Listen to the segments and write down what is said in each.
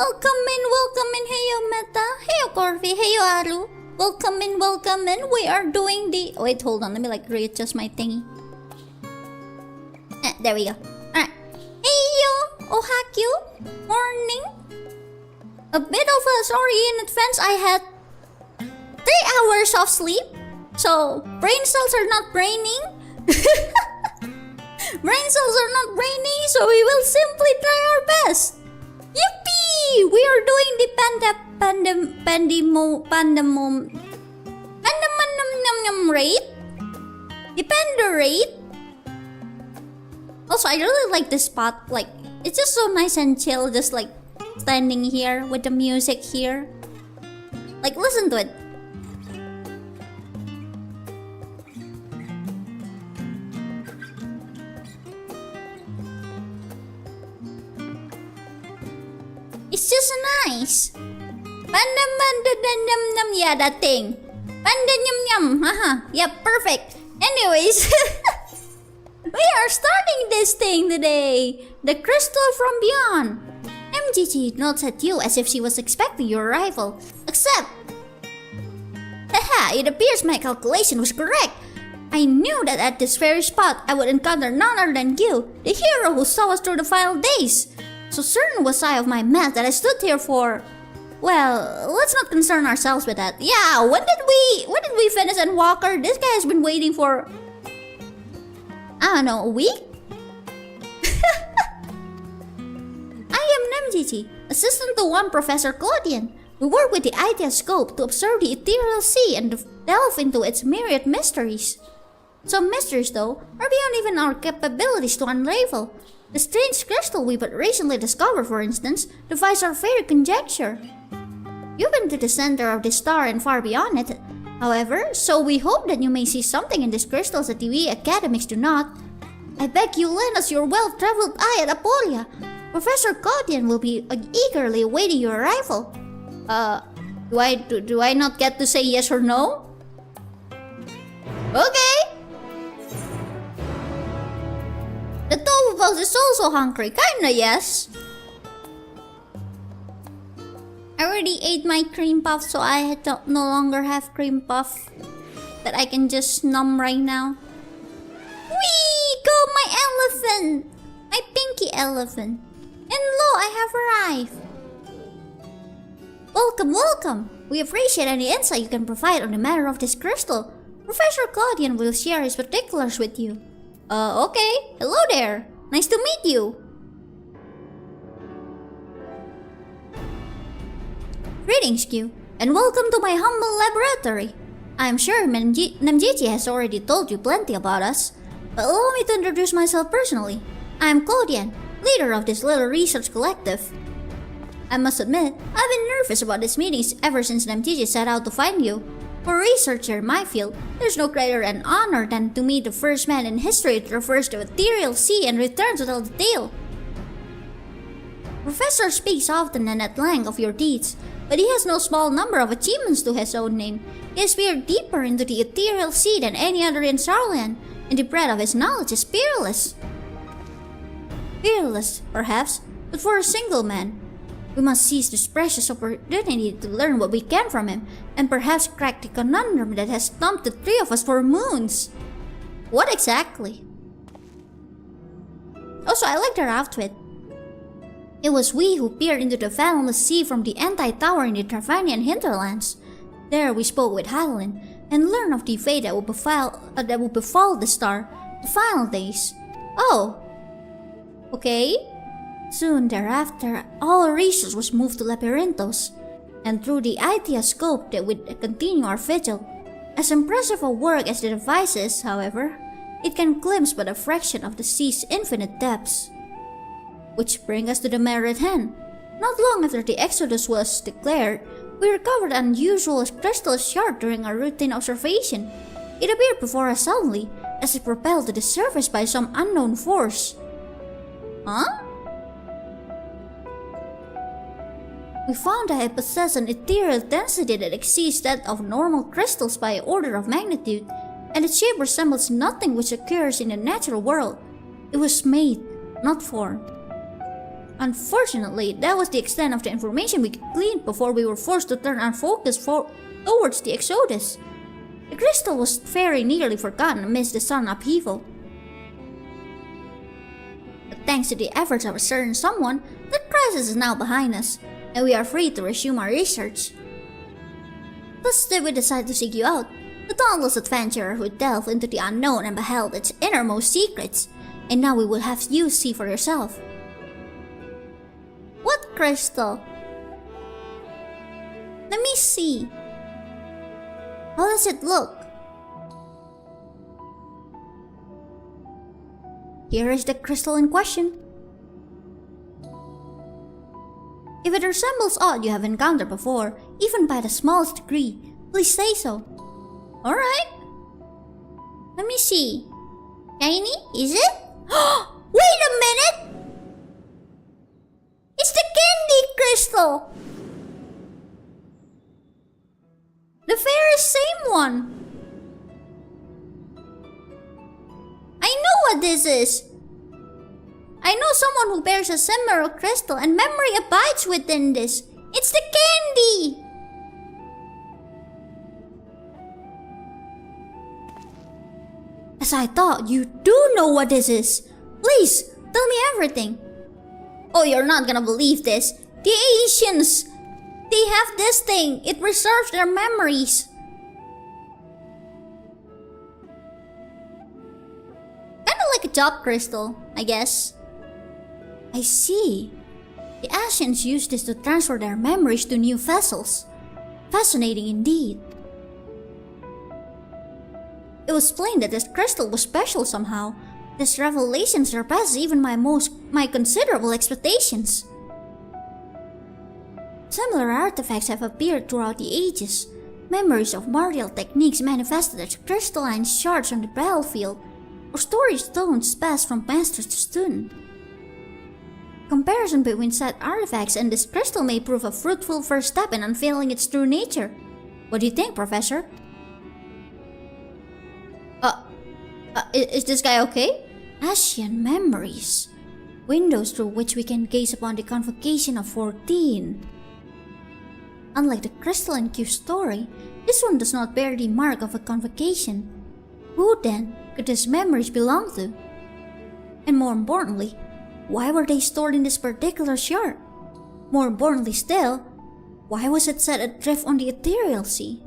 Welcome in, Heyoooo Meta, Heyoooo Corby, Heyoooo Aru. Welcome in, we are doing the... Wait, hold on, let me like readjust my thingy. There we go. Alright. Heyoooo, Ohakyu, morning. A bit of a sorry in advance, I had 3 hours of sleep. So, brain cells are not braining. Brain cells are not braining, so we will simply try our best. Yippee! We are doing the Pandaemonium raid. The Panda raid. Also, I really like this spot. Like, it's just so nice and chill, just like standing here with the music here. Like, listen to it. It's just nice. Panda, yeah, that thing. Panda, haha, yeah, perfect. Anyways, we are starting this thing today. The crystal from beyond. MGG nods at you as if she was expecting your arrival. Except, haha, it appears my calculation was correct. I knew that at this very spot I would encounter none other than you, the hero who saw us through the final days. So certain was I of my math that I stood here for... Well, let's not concern ourselves with that. Yeah, when did we finish and Walker? This guy has been waiting for... I don't know, a week? I am Nemgigi, assistant to one Professor Claudian. We work with the ideascope to observe the ethereal sea and delve into its myriad mysteries. Some mysteries, though, are beyond even our capabilities to unravel. The strange crystal we but recently discovered, for instance, defies our very conjecture. You've been to the center of this star and far beyond it, however, so we hope that you may see something in these crystals that we academics do not. I beg you lend us your well-traveled eye at Apolia. Professor Claudian will be eagerly awaiting your arrival. Do I not get to say yes or no? Okay! The tofu box is also hungry, kinda yes. I already ate my cream puff, so I no longer have cream puff that I can just numb right now. Whee! Go my elephant! My pinky elephant. And lo, I have arrived. Welcome. We appreciate any insight you can provide on the matter of this crystal. Professor Claudian will share his particulars with you. Okay. Hello there. Nice to meet you. Greetings, Kyuu, and welcome to my humble laboratory. I'm sure Nemgigi has already told you plenty about us, but allow me to introduce myself personally. I'm Claudian, leader of this little research collective. I must admit, I've been nervous about this meeting ever since Nemgigi set out to find you. For a researcher in my field, there's no greater an honor than to meet the first man in history to traverse the ethereal sea and return to tell the tale. Professor speaks often and at length of your deeds, but he has no small number of achievements to his own name. He has peered deeper into the ethereal sea than any other in Starland, and the breadth of his knowledge is peerless. Peerless, perhaps, but for a single man. We must seize this precious opportunity to learn what we can from him, and perhaps crack the conundrum that has stumped the 3 of us for moons. What exactly? Also, I like their outfit. It was we who peered into the fathomless sea from the anti-tower in the Travanian hinterlands. There we spoke with Hylian and learned of the fate that would befall the star, the final days. Oh, okay. Soon thereafter, all research was moved to Labyrinthos, and through the ideascope that would continue our vigil. As impressive a work as the device is, however, it can glimpse but a fraction of the sea's infinite depths. Which brings us to the matter at hand. Not long after the exodus was declared, we recovered an unusual crystal shard during our routine observation. It appeared before us suddenly, as if propelled to the surface by some unknown force. Huh? We found that it possessed an ethereal density that exceeds that of normal crystals by an order of magnitude, and its shape resembles nothing which occurs in the natural world. It was made, not formed. Unfortunately, that was the extent of the information we could glean before we were forced to turn our focus towards the Exodus. The crystal was very nearly forgotten amidst the sudden upheaval. But thanks to the efforts of a certain someone, the crisis is now behind us, and we are free to resume our research. Thus did we decide to seek you out, the dauntless adventurer who delved into the unknown and beheld its innermost secrets, and now we will have you see for yourself. What crystal? Let me see. How does it look? Here is the crystal in question. If it resembles aught you have encountered before, even by the smallest degree, please say so. Alright. Let me see. Shiny? Is it? Wait a minute! It's the candy crystal! The very same one! I know what this is! I know someone who bears a similar crystal and memory abides within this. It's the candy! As I thought, you do know what this is. Please, tell me everything. Oh, you're not gonna believe this. The Asians! They have this thing. It preserves their memories. Kinda like a job crystal, I guess. I see. The ascians use this to transfer their memories to new vessels. Fascinating indeed. It was plain that this crystal was special somehow. This revelation surpasses even my considerable expectations. Similar artifacts have appeared throughout the ages. Memories of martial techniques manifested as crystalline shards on the battlefield, or storage stones passed from master to student. Comparison between said artifacts and this crystal may prove a fruitful first step in unveiling its true nature. What do you think, Professor? Is this guy okay? Ascian memories. Windows through which we can gaze upon the convocation of 14. Unlike the crystalline Kyuu story, this one does not bear the mark of a convocation. Who then could these memories belong to? And more importantly, why were they stored in this particular shard? More importantly still, why was it set adrift on the ethereal sea?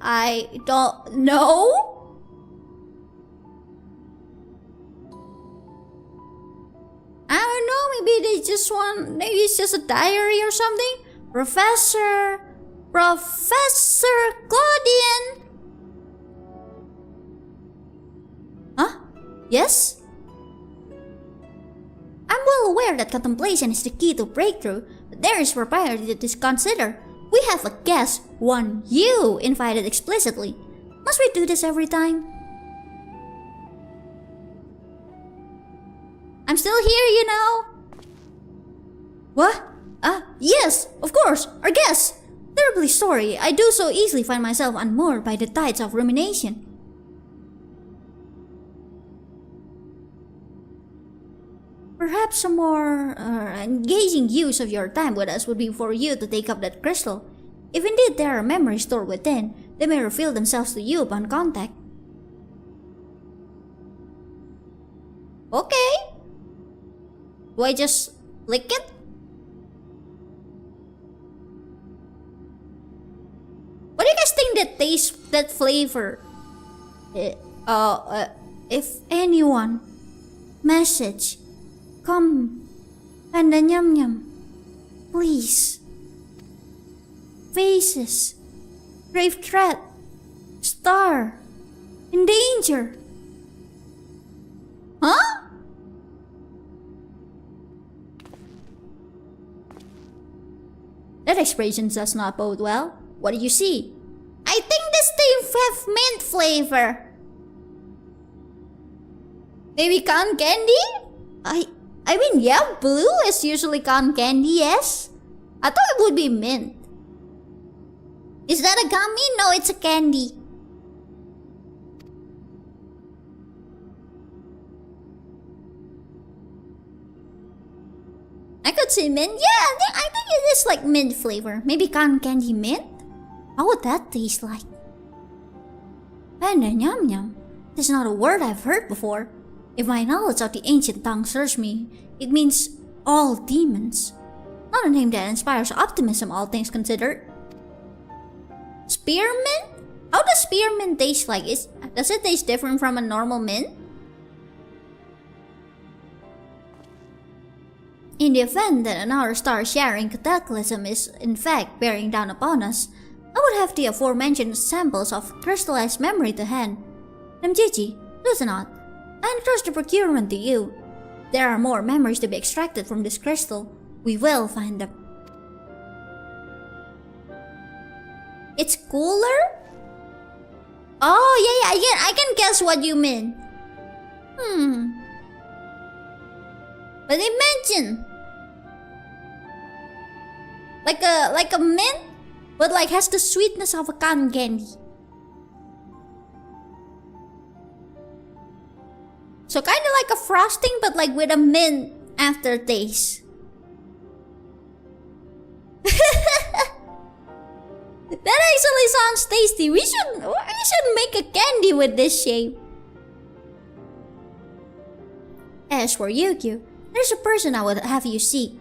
I don't know? I don't know, maybe maybe it's just a diary or something? Professor Claudian! Huh? Yes? I'm well aware that contemplation is the key to breakthrough, but there is propriety to consider. We have a guest, one you invited explicitly. Must we do this every time? I'm still here, you know. What? Yes, of course, our guest. Terribly sorry, I do so easily find myself unmoored by the tides of rumination. Perhaps a more engaging use of your time with us would be for you to take up that crystal. If indeed there are memories stored within, they may reveal themselves to you upon contact. Okay. Do I just lick it? What do you guys think that tastes, that flavor? If anyone, message. Come, Pandaemonium, please. Faces, grave threat, star, in danger. Huh? That expression does not bode well. What do you see? I think this thing have mint flavor. Maybe cotton candy? I mean, yeah, blue is usually cotton candy, yes? I thought it would be mint. Is that a gummy? No, it's a candy. I I could say mint. Yeah, I think it is like mint flavor. Maybe cotton candy mint? How would that taste like? Pandaemonium. This is not a word I've heard before. If my knowledge of the ancient tongue serves me, it means all demons. Not a name that inspires optimism, all things considered. Spearmint? How does spearmint taste like? Does it taste different from a normal mint? In the event that another star-sharing cataclysm is in fact bearing down upon us, I would have the aforementioned samples of crystallized memory to hand. Namjiji, listen not. I entrust the procurement to you. There are more memories to be extracted from this crystal. We will find them. It's cooler? Oh, yeah, I can guess what you mean. But imagine like a mint, but like has the sweetness of a cotton candy. So kind of like a frosting, but like with a mint aftertaste. That actually sounds tasty. We should make a candy with this shape. As for Kyuu, there's a person I would have you seek.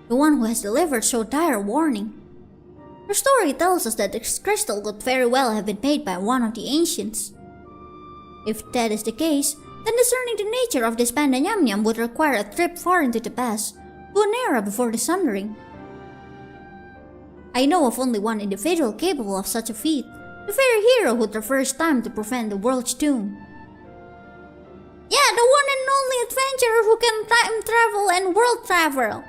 The one who has delivered so dire a warning. Her story tells us that this crystal could very well have been made by one of the ancients. If that is the case, then discerning the nature of this Pandaemonium would require a trip far into the past, to an era before the Sundering. I know of only one individual capable of such a feat, the very hero who traversed time to prevent the world's doom. Yeah, the one and only adventurer who can time travel and world travel.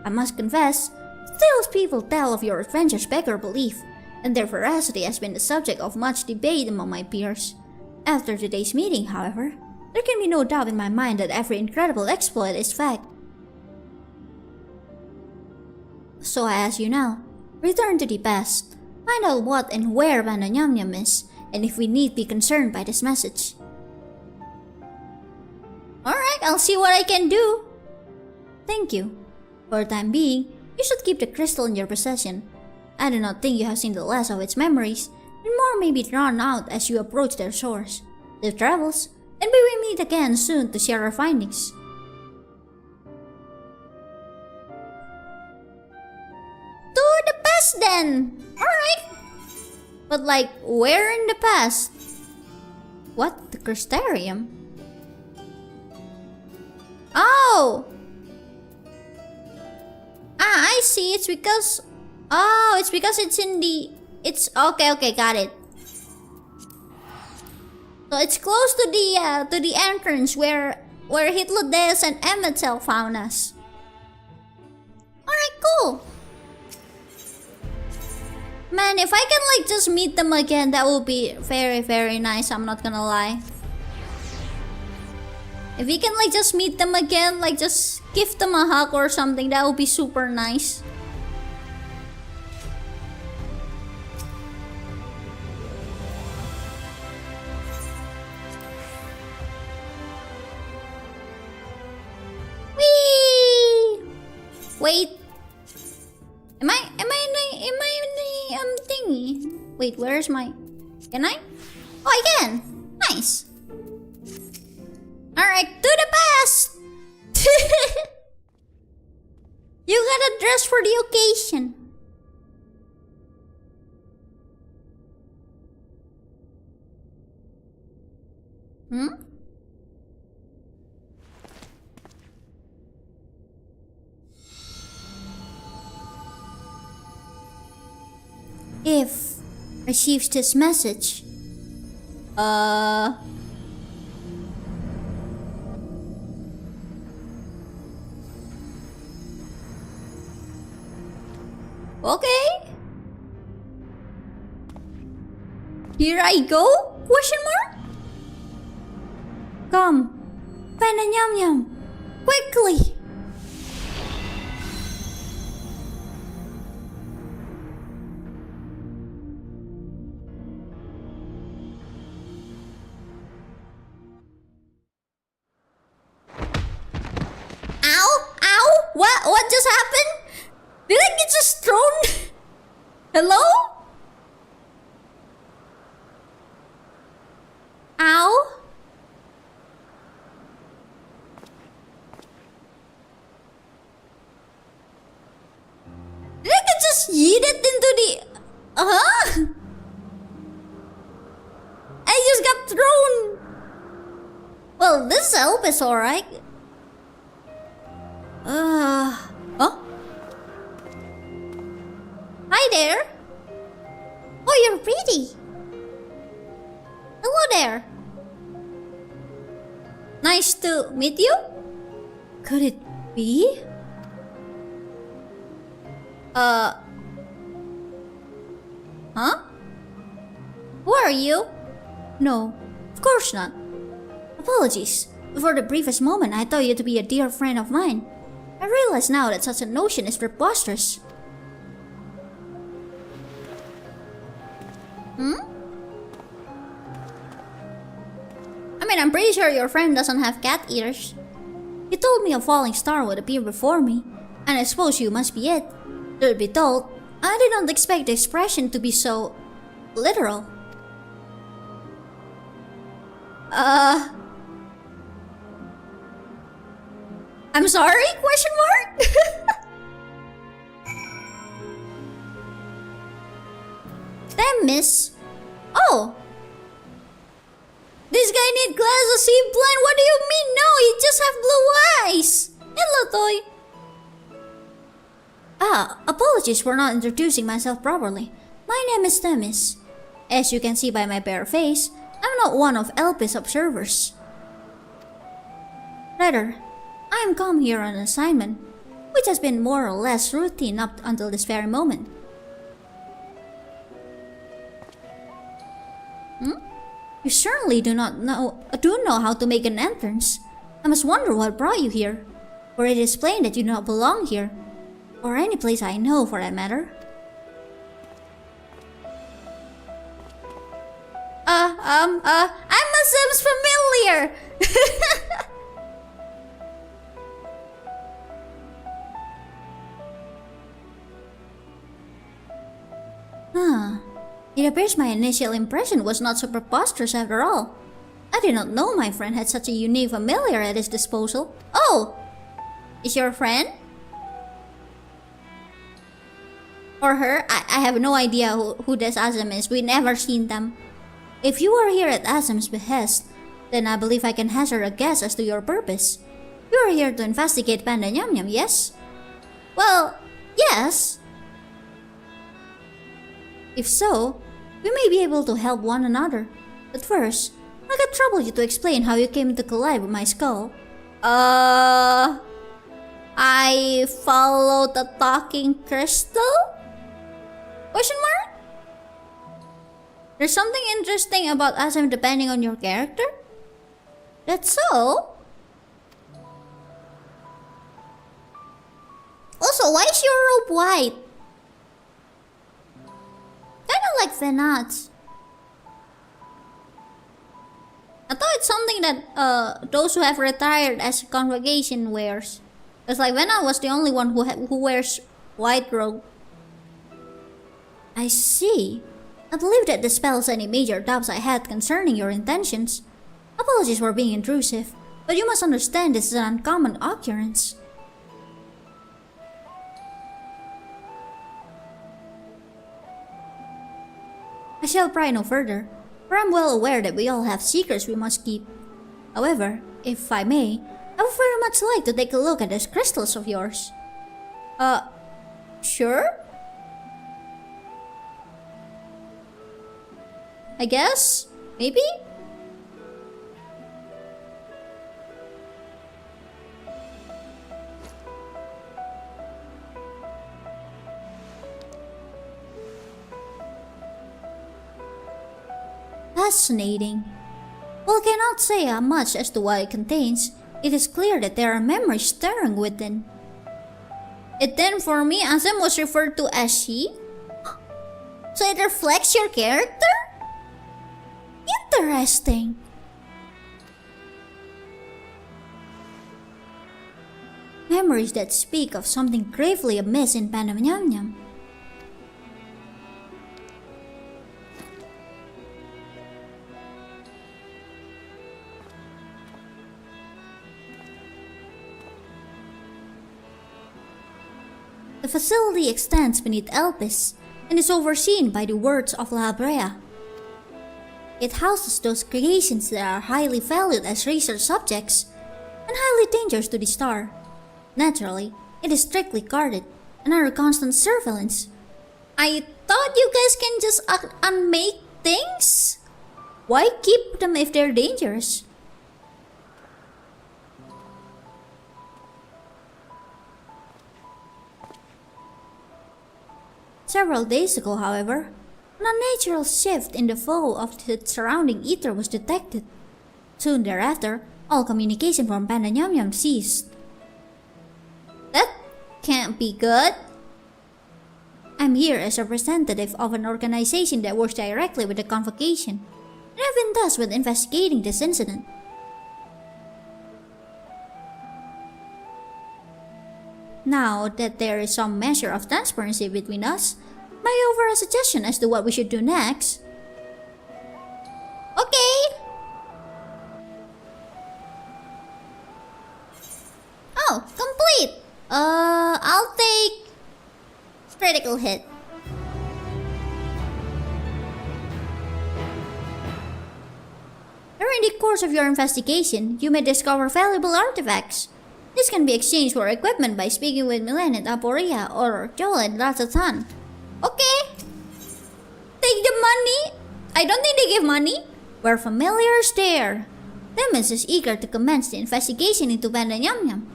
I must confess, tales people tell of your adventures beggar belief, and their veracity has been the subject of much debate among my peers. After today's meeting, however, there can be no doubt in my mind that every incredible exploit is fact. So I ask you now, return to the past, find out what and where Pandaemonium is, and if we need be concerned by this message. Alright, I'll see what I can do. Thank you. For the time being, you should keep the crystal in your possession. I do not think you have seen the last of its memories, and more may be drawn out as you approach their source. Safe travels, and we will meet again soon to share our findings. To the past then! Alright! But like, where in the past? What? The crystarium? Oh! I see. It's because... Oh, it's because it's in the... It's... Okay, got it. So it's close to the entrance where Hitler and Emmetel found us. Alright, cool. Man, if I can like just meet them again, that would be very, very nice. I'm not gonna lie. If we can like just meet them again, like just give them a hug or something, that would be super nice. Whee! Wait. Am I in the thingy? Wait, where's my... Can I? Oh, I can! Nice! Alright, to the past! You gotta dress for the occasion. If receives this message. Okay. Here I go? Question mark? Come. Pandaemonium. Quickly. Ow! just happen? Did I get just thrown? Hello? Ow. Did I get just yeeted into the... I just got thrown. Well, this help is alright. Huh? Hi there. Oh, you're pretty. Hello there. Nice to meet you. Could it be? Huh? Who are you? No, of course not. Apologies. For the briefest moment, I thought you to be a dear friend of mine. I realize now that such a notion is preposterous. I mean, I'm pretty sure your friend doesn't have cat ears. You told me a falling star would appear before me, and I suppose you must be it. Truth be told, I did not expect the expression to be so... literal. I'm sorry? Question mark? Damn, miss. Oh. This guy need glasses, he blind? What do you mean? No, he just have blue eyes. Hello, toy. Apologies for not introducing myself properly. My name is Themis. As you can see by my bare face, I'm not one of LP's observers. Rather, I am come here on assignment, which has been more or less routine up until this very moment. You certainly do know how to make an entrance. I must wonder what brought you here, for it is plain that you do not belong here, or any place I know for that matter. I'm a Sims familiar. It appears my initial impression was not so preposterous after all. I did not know my friend had such a unique familiar at his disposal. Oh! Is your friend? Or her? I have no idea who this Asm is. We never seen them. If you are here at Asm's behest, then I believe I can hazard a guess as to your purpose. You are here to investigate Pandaemonium, yes? Well, yes. If so, we may be able to help one another. But first, I could trouble you to explain how you came to collide with my skull. I followed the talking crystal? Question mark? There's something interesting about Asm depending on your character? That's so? Also, why is your robe white? Kinda like Venat's. I thought it's something that those who have retired as a congregation wears. It's like Venat was the only one who wears white robe. I see. I believe that dispels any major doubts I had concerning your intentions. Apologies for being intrusive, but you must understand this is an uncommon occurrence. I shall pry no further, for I'm well aware that we all have secrets we must keep. However, if I may, I would very much like to take a look at these crystals of yours. Sure? I guess? Maybe? Fascinating. While I cannot say much as to what it contains, it is clear that there are memories stirring within. It then for me, Asm was referred to as she? So it reflects your character? Interesting. memories that speak of something gravely amiss in Pandaemonium. The facility extends beneath Elpis and is overseen by the words of La Brea. It houses those creations that are highly valued as research subjects and highly dangerous to the star. Naturally, it is strictly guarded and under constant surveillance. I thought you guys can just unmake things? Why keep them if they're dangerous? Several days ago, however, an unnatural shift in the flow of the surrounding ether was detected. Soon thereafter, all communication from Pandaemonium ceased. That can't be good. I'm here as a representative of an organization that works directly with the convocation, and I've been tasked with investigating this incident. Now that there is some measure of transparency between us, may I offer a suggestion as to what we should do next? Okay! Oh, complete! I'll take... critical hit. During the course of your investigation, you may discover valuable artifacts. This can be exchanged for equipment by speaking with Milan and Aporia or Joel and Ratatan. Okay! Take the money! I don't think they give money. We're familiars there. Demis is eager to commence the investigation into Pandaemonium.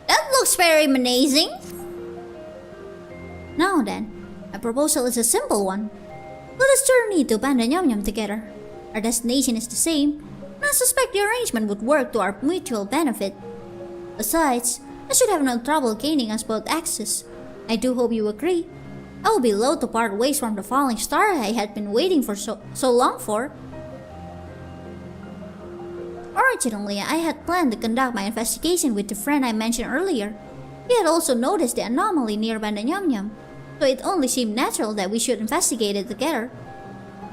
That looks very menacing. Now then, my proposal is a simple one. Let us journey to Pandaemonium together. Our destination is the same, and I suspect the arrangement would work to our mutual benefit. Besides, I should have no trouble gaining us both access. I do hope you agree. I will be loath to part ways from the falling star I had been waiting for so long for. Originally, I had planned to conduct my investigation with the friend I mentioned earlier. He had also noticed the anomaly near Pandaemonium, so it only seemed natural that we should investigate it together.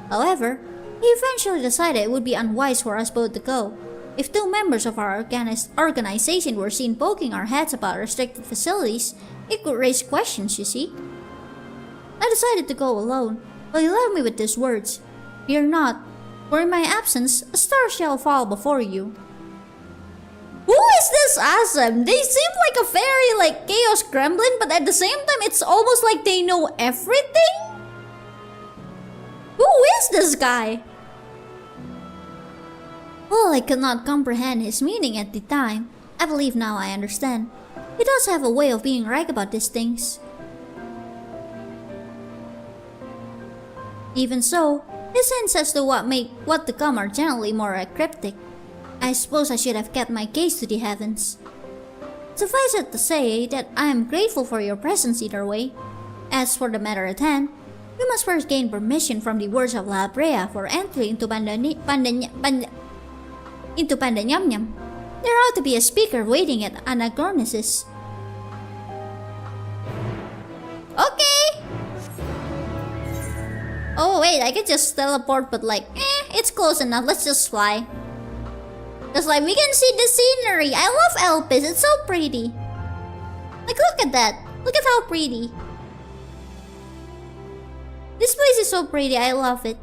However, he eventually decided it would be unwise for us both to go. If two members of our organization were seen poking our heads about restricted facilities, it could raise questions, you see. I decided to go alone, but he left me with these words: "Fear not, for in my absence, a star shall fall before you." Who is this ascian? They seem like a very chaos gremlin, but at the same time, it's almost like they know everything? Who is this guy? Well, I could not comprehend his meaning at the time. I believe now I understand. He does have a way of being right about these things. Even so, his hints as to what to come are generally more cryptic. I suppose I should have kept my gaze to the heavens. Suffice it to say that I am grateful for your presence either way. As for the matter at hand, we must first gain permission from the words of La Brea for entry into Pandaemonium. There ought to be a speaker waiting at Anagornesis. Okay! Oh wait, I could just teleport, but it's close enough. Let's just fly. Cause we can see the scenery. I love Elpis. It's so pretty. Look at that. Look at how pretty. This place is so pretty. I love it.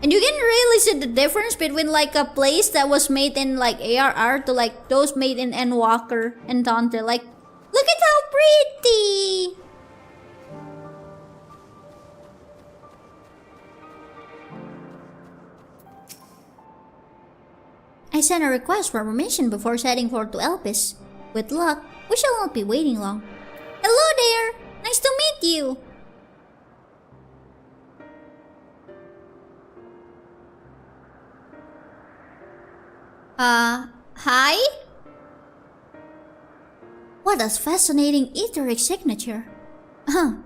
And you can really see the difference between a place that was made in ARR to those made in Endwalker and Daunter. Look at how pretty. I sent a request for permission before setting forth to Elpis. With luck, we shall not be waiting long. Hello there! Nice to meet you! Hi? What a fascinating etheric signature. In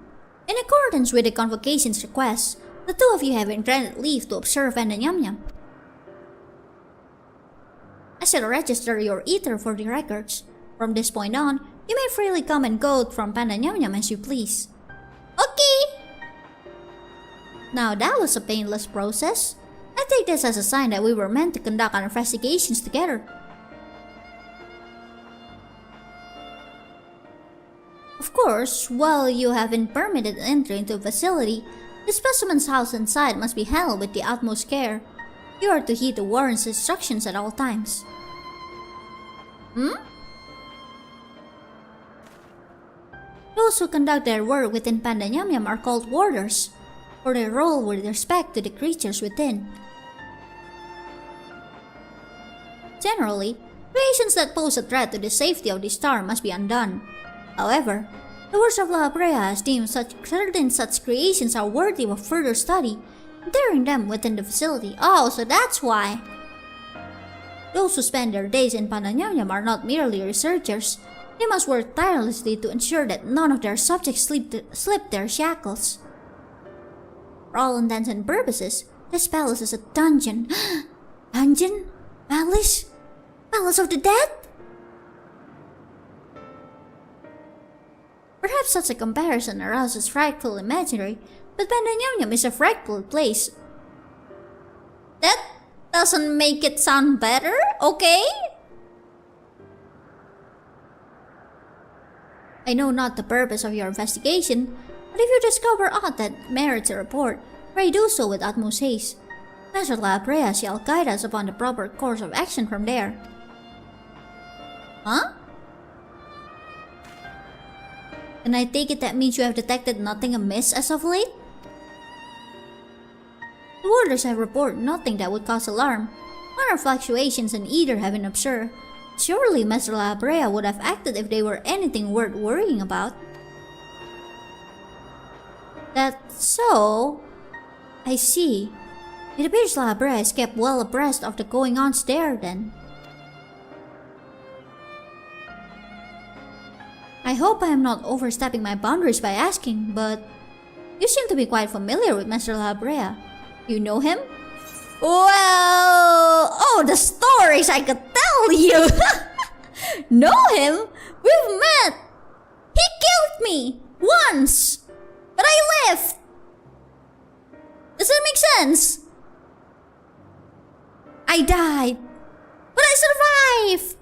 accordance with the convocation's request, the two of you have been granted leave to observe Pandaemonium. I shall register your ether for the records. From this point on, you may freely come and go from Pandaemonium as you please. Okay! Now that was a painless process. I take this as a sign that we were meant to conduct our investigations together. Of course, while you have been permitted entry into the facility, the specimen's house inside must be handled with the utmost care. You are to heed the warden's instructions at all times. Those who conduct their work within Pandaemonium are called warders, for their role with respect to the creatures within. Generally, creations that pose a threat to the safety of the star must be undone. However, the Words of La Brea has deemed certain such creations are worthy of further study, enterring them within the facility. Oh, so that's why! Those who spend their days in Pandaemonium are not merely researchers. They must work tirelessly to ensure that none of their subjects slip their shackles. For all intents and purposes, this palace is a dungeon. Dungeon? Palace? Palace of the dead? Perhaps such a comparison arouses frightful imagery, but Pandaemonium is a frightful place. That doesn't make it sound better, okay? I know not the purpose of your investigation, but if you discover aught that merits a report, pray do so with utmost haste. Master La Brea shall guide us upon the proper course of action from there. Huh? And I take it that means you have detected nothing amiss as of late? The warders have reported nothing that would cause alarm. Minor fluctuations in either have been observed. Surely Master La Brea would have acted if they were anything worth worrying about. That's so... I see. It appears La Brea is kept well abreast of the going-ons there then. I hope I am not overstepping my boundaries by asking, but you seem to be quite familiar with Master La Brea. You know him? Well, oh, the stories I could tell you! Know him? We've met! He killed me! Once! But I left! Does that make sense? I died, but I survived!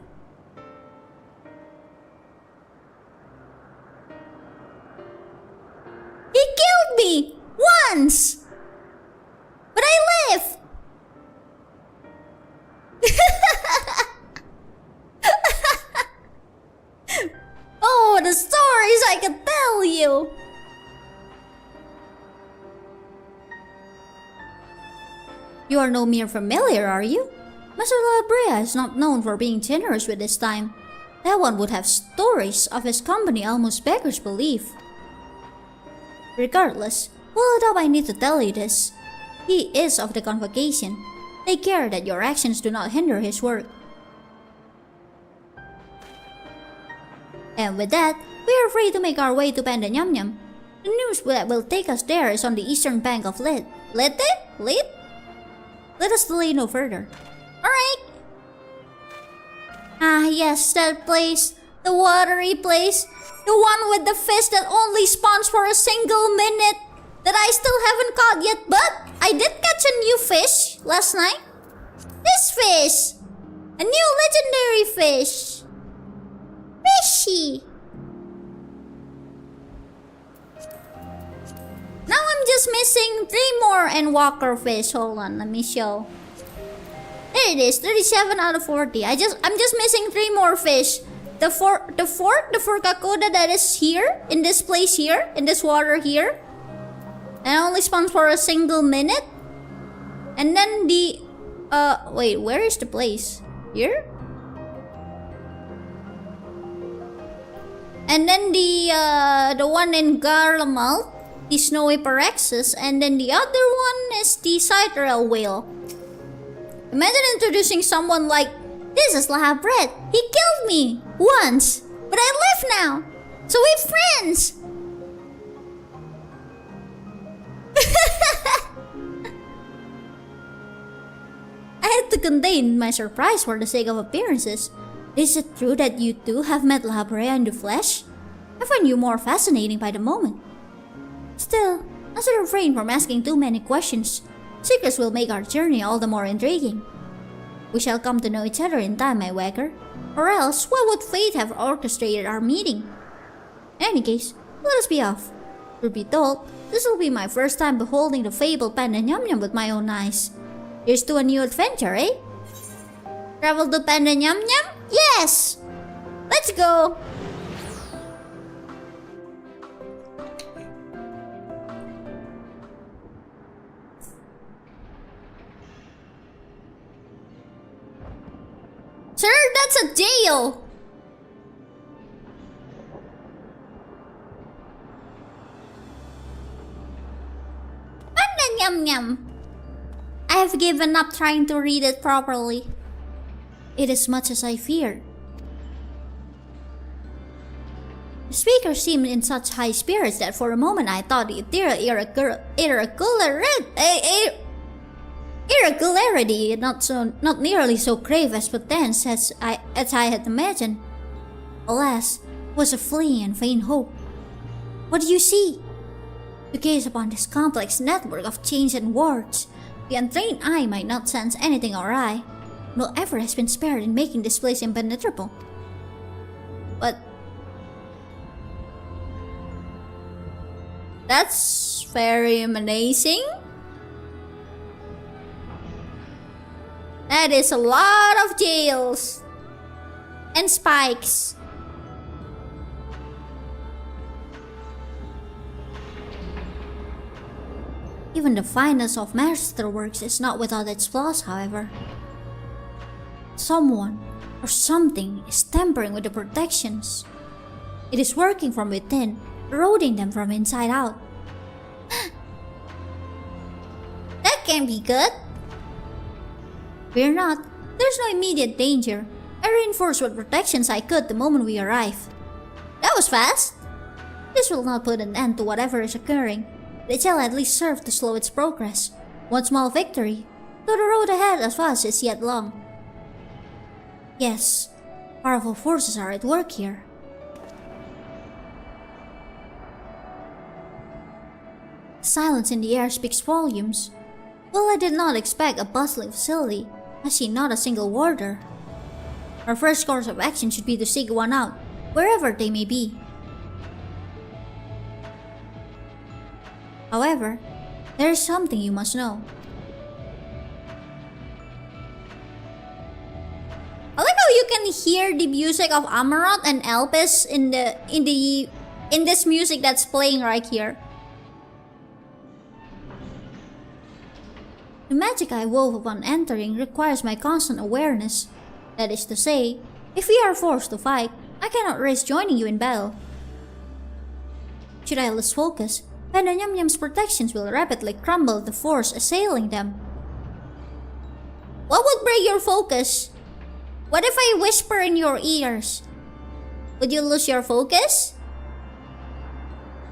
He killed me! Once! But I left! Oh, the stories I could tell you! You are no mere familiar, are you? Master La Brea is not known for being generous with his time. That one would have stories of his company almost beggars belief. Regardless, well enough I need to tell you this. He is of the convocation. Take care that your actions do not hinder his work. And with that, we are free to make our way to Pandaemonium. The news that will take us there is on the eastern bank of Lit. Lit? Let us delay no further. Alright! Ah yes, that place. The watery place. The one with the fish that only spawns for a single minute. That I still haven't caught yet, but I did catch a new fish last night. This fish! A new legendary fish. Fishy! Now I'm just missing 3 more Endwalker fish. Hold on, let me show. There it is, 37 out of 40. I'm just missing 3 more fish. The Furkakuda that is here, in this place here, in this water here. And only spawns for a single minute. And then the wait, where is the place? Here? And then the one in Garlemald, the Snowy Parexus, and then the other one is the Citrel whale. Imagine introducing someone like, this is Lahabret. He killed me once, but I live now, so we're friends. I had to contain my surprise for the sake of appearances. Is it true that you too have met La Brea in the flesh? I find you more fascinating by the moment. Still, I should refrain from asking too many questions. Secrets will make our journey all the more intriguing. We shall come to know each other in time, my wagger. Or else, why would fate have orchestrated our meeting? In any case, let us be off. Truth be told, this will be my first time beholding the fabled Pandaemonium with my own eyes. Here's to a new adventure, eh? Travel to Pandaemonium? Yes! Let's go! Sir, that's a jail! Pandaemonium! I have given up trying to read it properly. It is much as I feared. The speaker seemed in such high spirits that for a moment I thought the irregularity not nearly so grave as pretense as I had imagined. Alas, it was a fleeting and vain hope. What do you see? To gaze upon this complex network of chains and wards, the untrained eye might not sense anything awry. No effort has been spared in making this place impenetrable. But that's very amazing. That is a lot of jails and spikes. Even the finest of masterworks is not without its flaws, however. Someone or something is tampering with the protections. It is working from within, eroding them from inside out. That can't be good. Fear not, there's no immediate danger. I reinforced what protections I could the moment we arrived. That was fast. This will not put an end to whatever is occurring. It shall at least serve to slow its progress. One small victory, though the road ahead of us is yet long. Yes, powerful forces are at work here. Silence in the air speaks volumes. Well, I did not expect a bustling facility. I see not a single warder. Our first course of action should be to seek one out, wherever they may be. However, there is something you must know. I like how you can hear the music of Amaranth and Elpis in this music that's playing right here. The magic I wove upon entering requires my constant awareness. That is to say, if we are forced to fight, I cannot risk joining you in battle. Should I lose focus, Pandaemonium's protections will rapidly crumble the force assailing them. What would break your focus? What if I whisper in your ears? Would you lose your focus?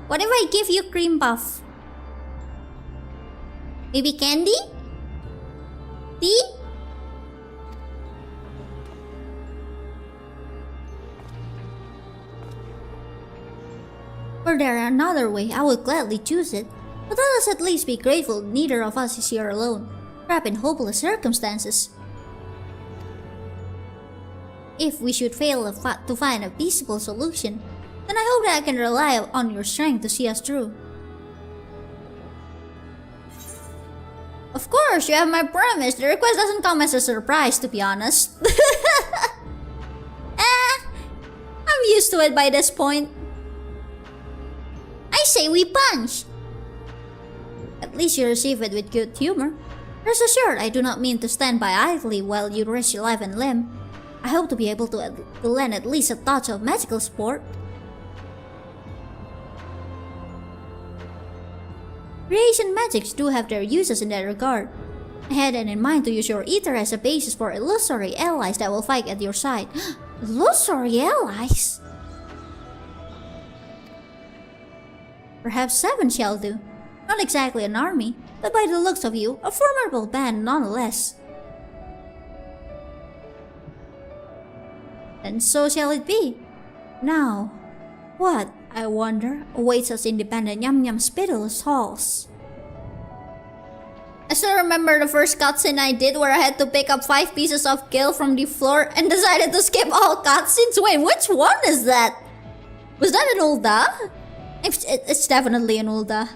What if I give you cream puff? Maybe candy? Tea? Were there another way, I would gladly choose it. But let us at least be grateful neither of us is here alone, trapped in hopeless circumstances. If we should fail to find a peaceable solution, then I hope that I can rely on your strength to see us through. Of course, you have my promise. The request doesn't come as a surprise, to be honest. I'm used to it by this point. I say we punch! At least you receive it with good humor. Rest assured, I do not mean to stand by idly while you risk your life and limb. I hope to be able to lend at least a touch of magical support. Creation magics do have their uses in that regard. I had it in mind to use your ether as a basis for illusory allies that will fight at your side. Illusory allies? Perhaps 7 shall do. Not exactly an army, but by the looks of you, a formidable band nonetheless. And so shall it be. Now, what, I wonder, awaits us in the Pandaemonium's pitiless halls? I still remember the first cutscene I did where I had to pick up 5 pieces of kale from the floor and decided to skip all cutscenes. Wait, which one is that? Was that an Ulda? It's definitely an Ulda.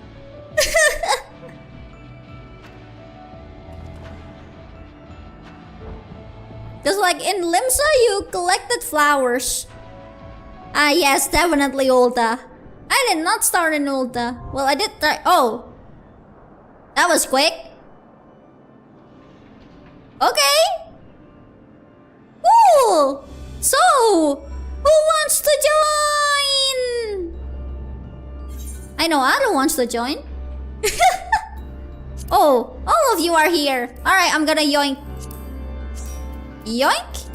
Just like in Limsa, you collected flowers. Ah yes, definitely Ulda. I did not start in Ulda. Well, I did try. Oh, that was quick. Okay. Cool. So, who wants to join? I know Ado wants to join. Oh, all of you are here. Alright, I'm gonna yoink. Yoink?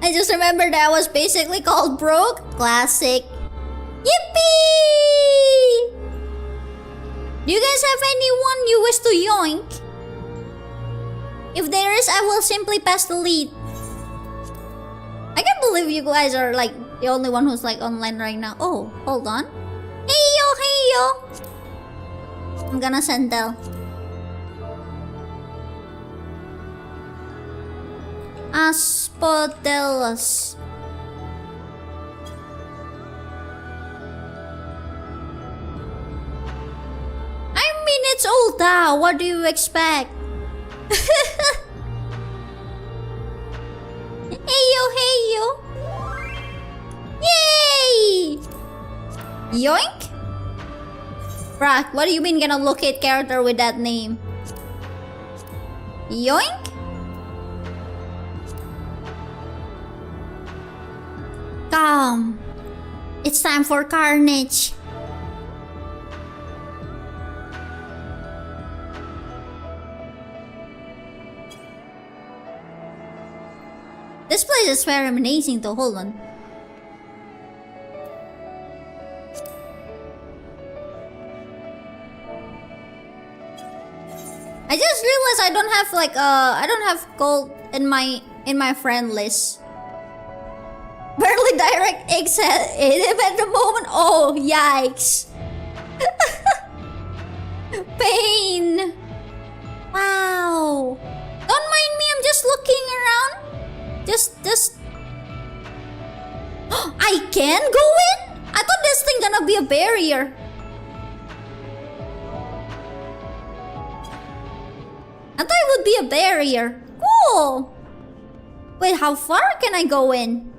I just remembered that was basically called broke. Classic. Yippee! Do you guys have anyone you wish to yoink? If there is, I will simply pass the lead. I can't believe you guys are like the only one who's like online right now. Oh, hold on. Hey yo. I'm gonna send Del. Aspodellus. I mean, it's Ulda. What do you expect? Hey yo. Yay! Yoink? Bruh, what do you mean gonna locate character with that name? Yoink? Come. It's time for carnage. This place is very amazing though, hold on. I just realized I don't have like I don't have gold in my friend list. Barely direct X hit him at the moment. Oh, yikes. Pain. Wow. Don't mind me, I'm just looking around. Just I can go in? I thought this thing gonna be a barrier. I thought it would be a barrier. Cool. Wait, how far can I go in?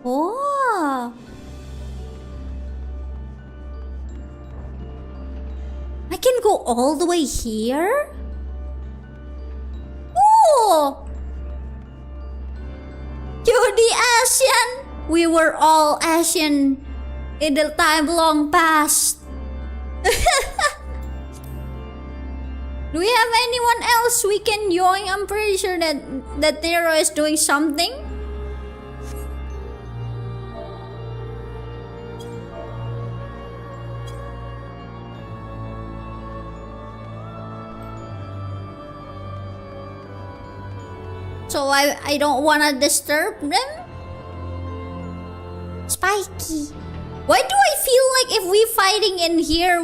Oh. I can go all the way here? Cool. You're the ascian. We were all ascian in the time long past. Do we have anyone else we can join? I'm pretty sure that Nero is doing something. So I don't wanna disturb them. Spiky. Why do I feel like if we fighting in here,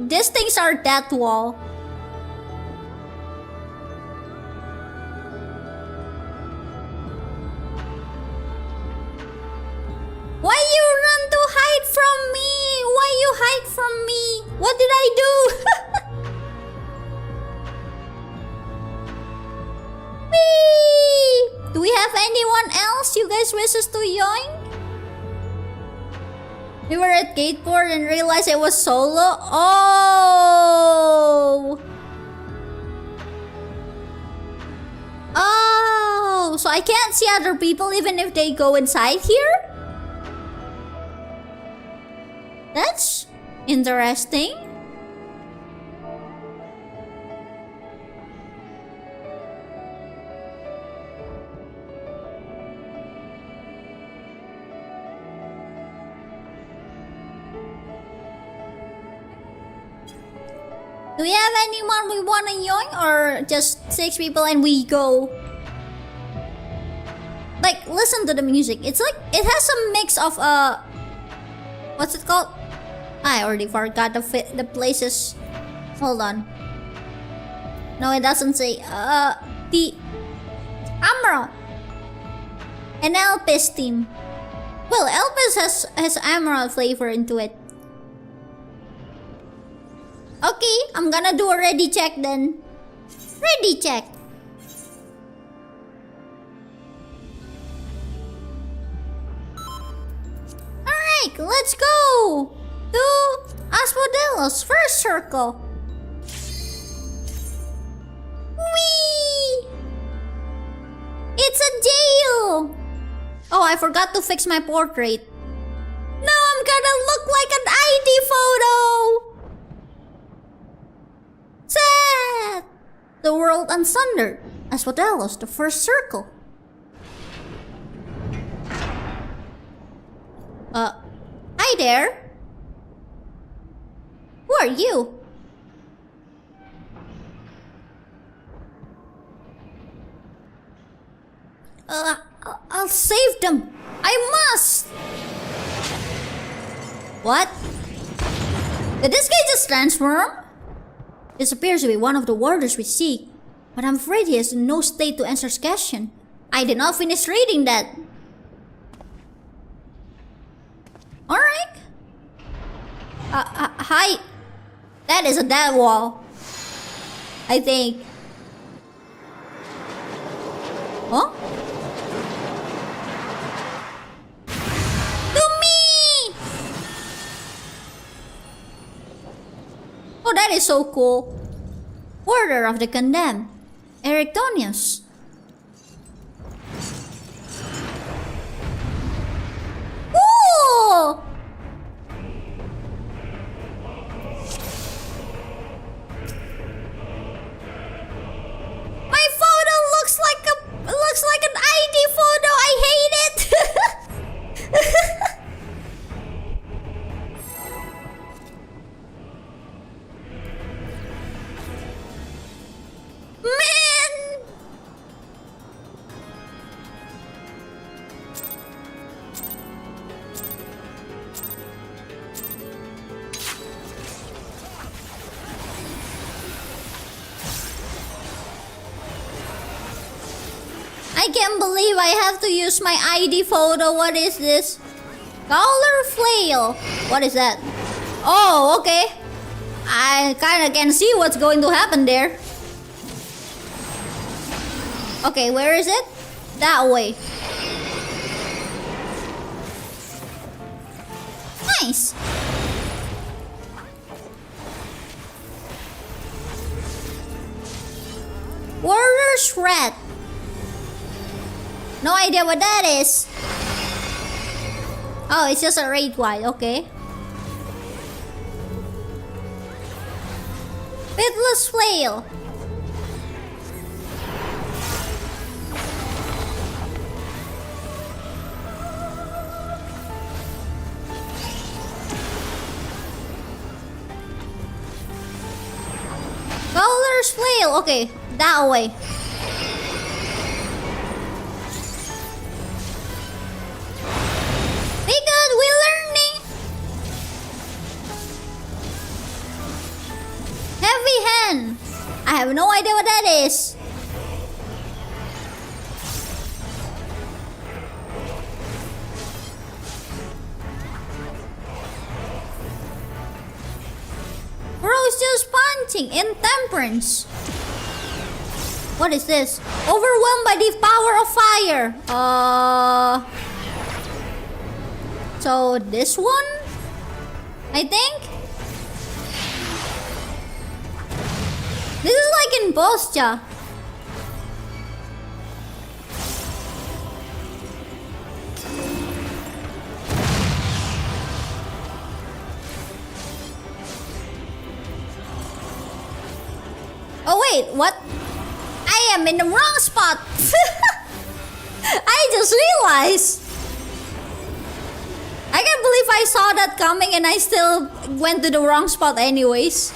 these things are death wall. Why you run to hide from me? Why you hide from me? What did I do? Whee! Do we have anyone else you guys wishes to join? We were at Gateport and realized it was solo. Oh! Oh! So I can't see other people even if they go inside here? That's interesting. Do we have anyone we wanna join, or just 6 people and we go? Like, listen to the music. It's like, it has a mix of what's it called? I already forgot the places. Hold on. No, it doesn't say. The Amro and Elpis team. Well, Elpis has Emerald flavor into it. Okay, I'm gonna do a ready check then. Ready check. Alright, let's go to Aspodelos first circle. Whee! It's a jail! Oh, I forgot to fix my portrait. Now I'm gonna look like an ID photo! Sad! The world unsundered. Aspodelos, the first circle. Hi there. Who are you? I'll save them. I must. What? Did this guy just transform? This appears to be one of the warders we seek, but I'm afraid he is in no state to answer question. I did not finish reading that. Alright. Hi. That is a dead wall. I think. Huh? To me! Oh, that is so cool. Order of the Condemned. Erectonius. Ooh! My photo looks like an ID photo. I hate it. Man! I can't believe I have to use my ID photo. What is this? Color flail. What is that? Oh, okay. I kinda can see what's going to happen there. Okay, where is it? That way. Nice. Warrior Shred. No idea what that is. Oh, it's just a raid wide, okay. Pitless Flail. Color's Flail, okay, that way. We good, we're learning. Heavy hand. I have no idea what that is. Bro's just punching. Intemperance. What is this? Overwhelmed by the power of fire. So this one? I think? This is like in Bostia. Oh wait, what? I am in the wrong spot. I just realized. I can't believe I saw that coming and I still went to the wrong spot anyways.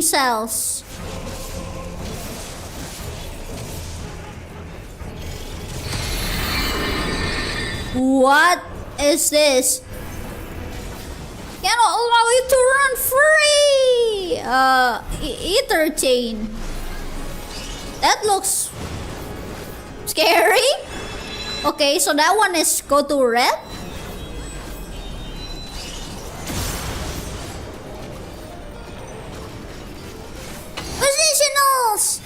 cells. What is this? Cannot allow you to run free! Ether chain. That looks scary. Okay, so that one is go to red. Positionals!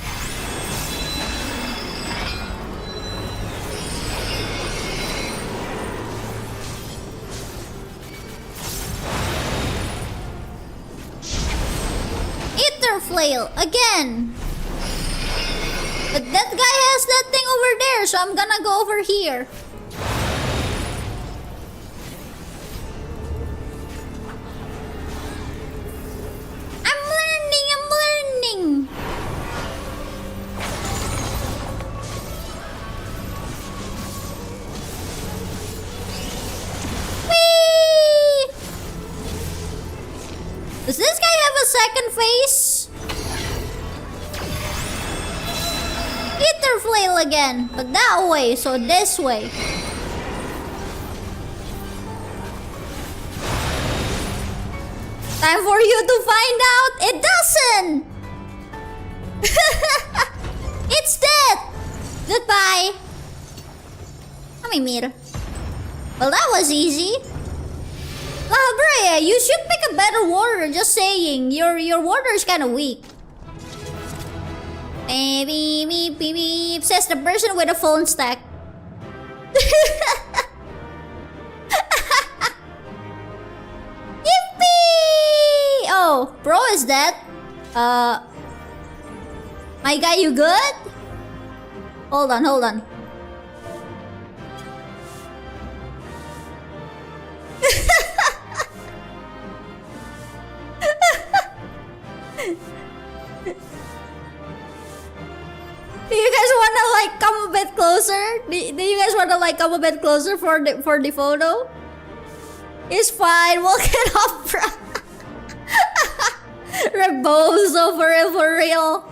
Ether flail again. But that guy has that thing over there, so I'm gonna go over here. I'm learning. Whee! Does this guy have a second face? Ether flail again, but that way, so this way. Time for you to find out. It doesn't. It's dead. Goodbye. Amimir. Well, that was easy. La Brea, you should pick a better warrior. Just saying, your warrior is kind of weak. Beep, beep, beep, beep, says the person with a phone stack. Yippee! Oh, bro is dead. My guy, you good? Hold on. Do you guys wanna like come a bit closer? Do you guys wanna like come a bit closer for the photo? It's fine, we'll get off, bro. Rebozo for real.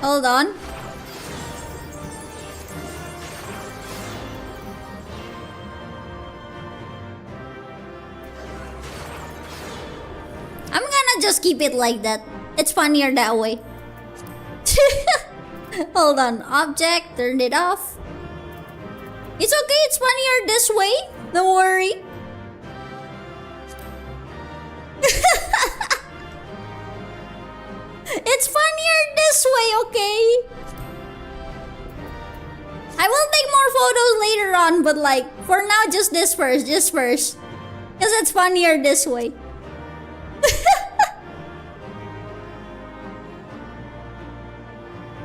Hold on. I'm gonna just keep it like that. It's funnier that way. Hold on. Object. Turn it off. It's okay. It's funnier this way. Don't worry. It's funnier this way, okay? I will take more photos later on, but like, for now, just this first. Because it's funnier this way.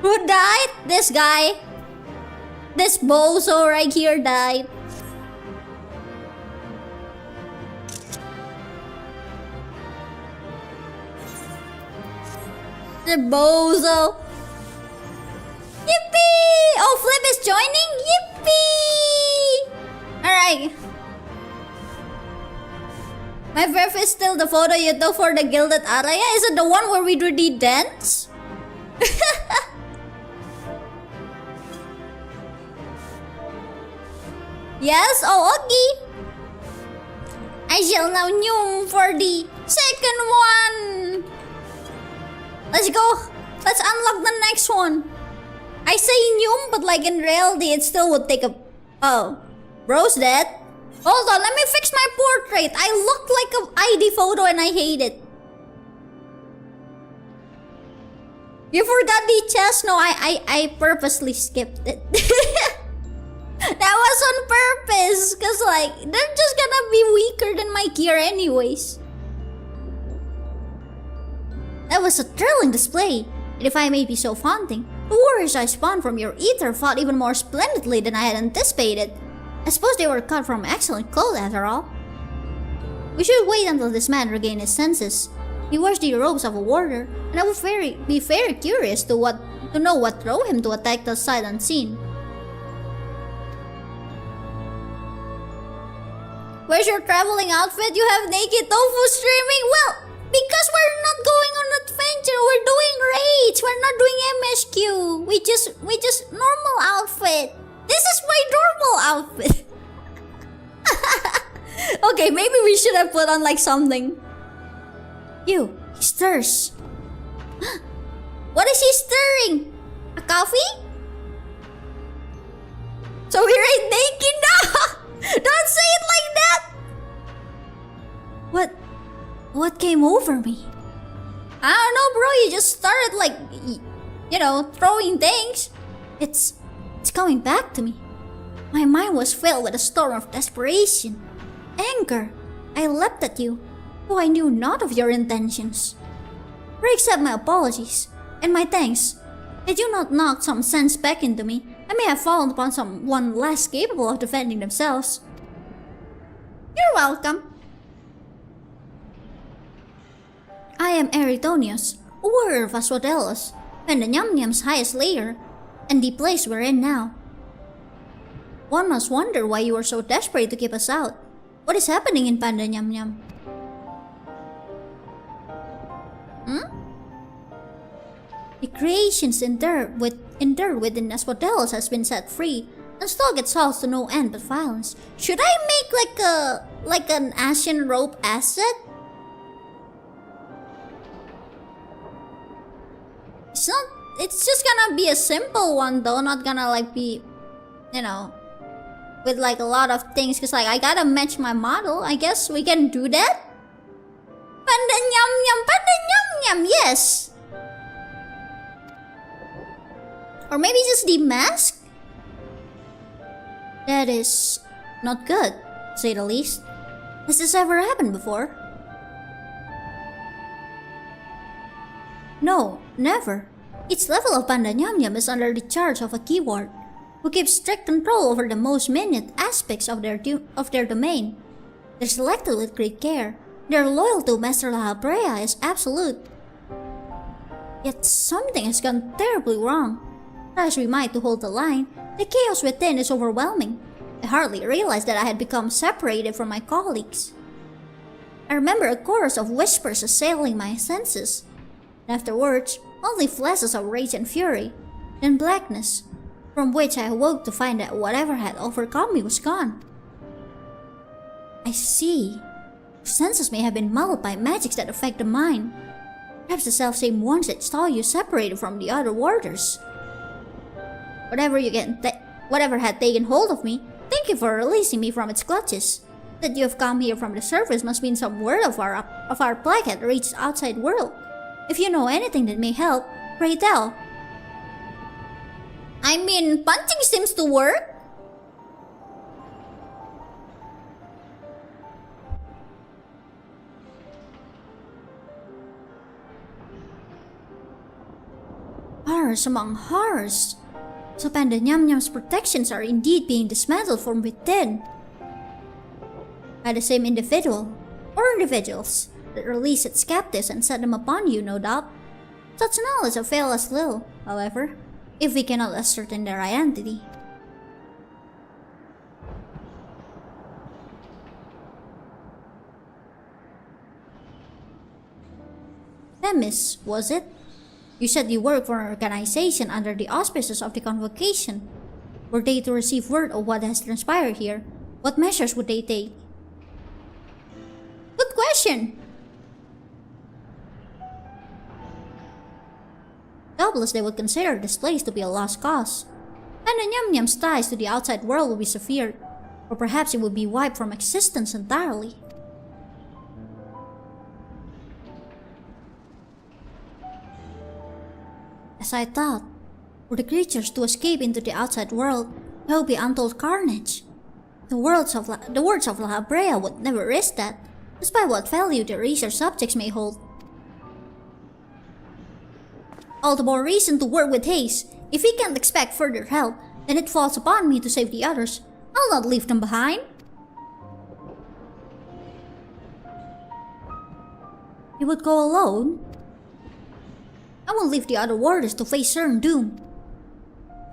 Who died? This guy. This bozo right here died. The bozo. Yippee! Oh, Flip is joining? Yippee! Alright. My verf is still the photo you took for the Gilded Araya. Is it the one where we do the dance? Yes? Oh, okay. I shall now Noom for the second one. Let's go. Let's unlock the next one. I say Noom, but like in reality, it still would take a... Oh. Bro's dead. Hold on, let me fix my portrait. I look like an ID photo and I hate it. You forgot the chest? No, I purposely skipped it. That was on purpose. Cause like, they're just gonna be weaker than my gear anyways. That was a thrilling display. And if I may be so vaunting, the warriors I spawned from your ether fought even more splendidly than I had anticipated. I suppose they were cut from excellent cloth after all. We should wait until this man regains his senses. He wears the robes of a warrior, and I would be very curious to know what drove him to attack the sight unseen. Where's your traveling outfit? You have naked tofu streaming? Well, because we're not going on an adventure, we're doing raids. We're not doing MSQ. We just normal outfit. This is my normal outfit. Okay, maybe we should have put on like something. He stirs. What is he stirring? A coffee? So we're naked now. Don't say it like that! What came over me? I don't know, bro. You just started like, throwing things. It's coming back to me. My mind was filled with a storm of desperation. Anger. I leapt at you, though I knew not of your intentions. Pray accept my apologies, and my thanks. Had you not knocked some sense back into me, I may have fallen upon someone less capable of defending themselves. You're welcome. I am Eritonius, a warrior of Aswadelos, Pandaemonium's highest layer, and the place we're in now. One must wonder why you are so desperate to keep us out. What is happening in Pandaemonium? The creations endured within Aswadelos has been set free, and still gets solved to no end but violence. Should I make like an ascian rope asset? It's just gonna be a simple one though, not gonna like be, with like a lot of things, cause like I gotta match my model. I guess we can do that. Pandaemonium, yes. Or maybe just the mask? That is not good, to say the least. Has this ever happened before? No, never. Each level of Pandaemonium is under the charge of a keyword, who keeps strict control over the most minute aspects of their domain. They're selected with great care. Their loyalty to Master Lahabrea is absolute. Yet something has gone terribly wrong. Try as we might to hold the line, the chaos within is overwhelming. I hardly realized that I had become separated from my colleagues. I remember a chorus of whispers assailing my senses. Afterwards, only flashes of rage and fury, then blackness, from which I awoke to find that whatever had overcome me was gone. I see. Your senses may have been muddled by magics that affect the mind. Perhaps the selfsame ones that saw you separated from the other warders. Whatever had taken hold of me, thank you for releasing me from its clutches. That you have come here from the surface must mean some word of our plague had reached the outside world. If you know anything that may help, pray tell. I mean, punching seems to work. Horrors among horrors. So Pandaemonium's protections are indeed being dismantled from within. By the same individual, or individuals, that release its captives and set them upon you, no doubt. Such knowledge avails us little, however, if we cannot ascertain their identity. Themis, was it? You said you work for an organization under the auspices of the Convocation. Were they to receive word of what has transpired here, what measures would they take? Good question! Doubtless they would consider this place to be a lost cause. Pandaemonium's ties to the outside world would be severed, or perhaps it would be wiped from existence entirely. As I thought, were the creatures to escape into the outside world, there would be untold carnage. The words of Lahabrea would never risk that, despite what value the research subjects may hold. All the more reason to work with haste. If we can't expect further help, then it falls upon me to save the others. I'll not leave them behind. You would go alone? I won't leave the other warders to face certain doom.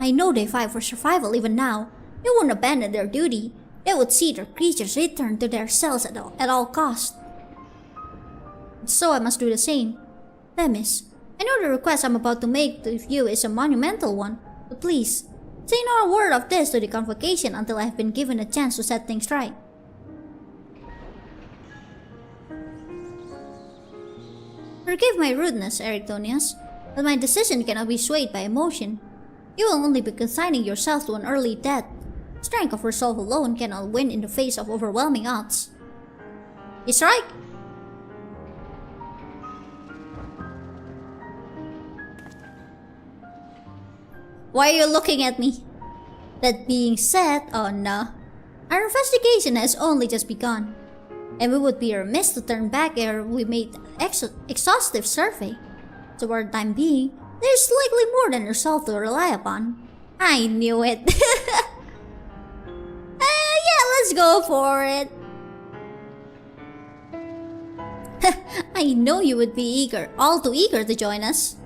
I know they fight for survival even now. They won't abandon their duty. They would see their creatures return to their cells at all costs. So I must do the same. Themis, I know the request I'm about to make to you is a monumental one, but please, say not a word of this to the convocation until I have been given a chance to set things right. Forgive my rudeness, Eryctonius, but my decision cannot be swayed by emotion. You will only be consigning yourself to an early death. Strength of resolve alone cannot win in the face of overwhelming odds. He's right. Why are you looking at me? That being said, oh no, our investigation has only just begun, and we would be remiss to turn back ere we made exhaustive survey. So for the time being, there's likely more than yourself to rely upon. I knew it. Yeah, let's go for it. I know you would be all too eager to join us.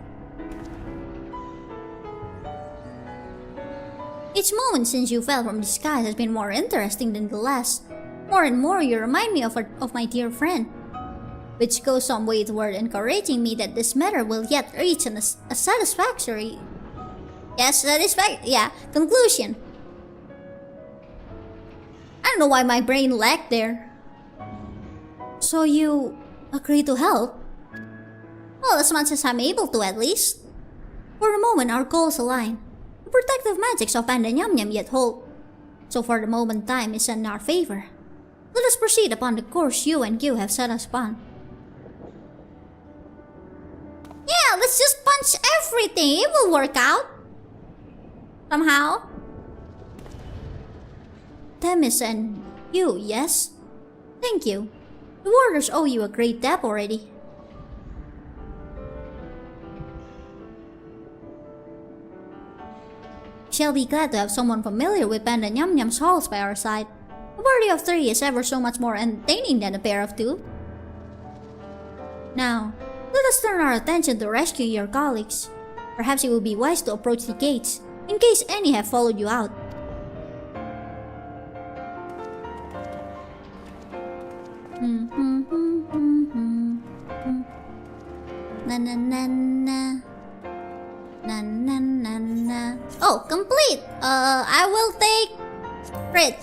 Each moment since you fell from the skies has been more interesting than the last. More and more you remind me of my dear friend, which goes some way toward encouraging me that this matter will yet reach a satisfactory conclusion. I don't know why my brain lagged there. So you agree to help? Well, as much as I'm able to, at least. For the moment, our goals align. The protective magics of Pandaemonium yet hold. So for the moment, time is in our favor. Let us proceed upon the course you and Kyuu have set us upon. Yeah, let's just punch everything. It will work out. Somehow. Themis and Kyuu, yes? Thank you. The warders owe you a great debt already. Shall be glad to have someone familiar with Pandaemonium's halls by our side. A party of 3 is ever so much more entertaining than a pair of 2. Now, let us turn our attention to rescue your colleagues. Perhaps it would be wise to approach the gates, in case any have followed you out. Na na na na. Na na na na. Oh, complete! I will take Crit.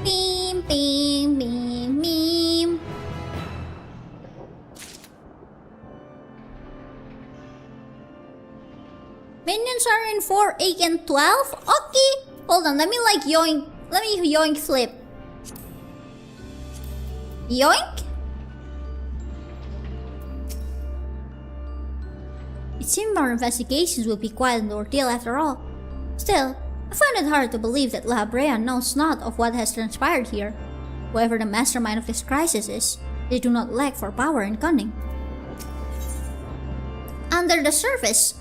Beam, beam, beam, beam. Minions are in 4, 8, and 12? Okay! Hold on, let me yoink flip. Yoink? It seemed our investigations would be quite an ordeal after all. Still, I find it hard to believe that La Brea knows not of what has transpired here. Whoever the mastermind of this crisis is, they do not lack for power and cunning. Under the surface,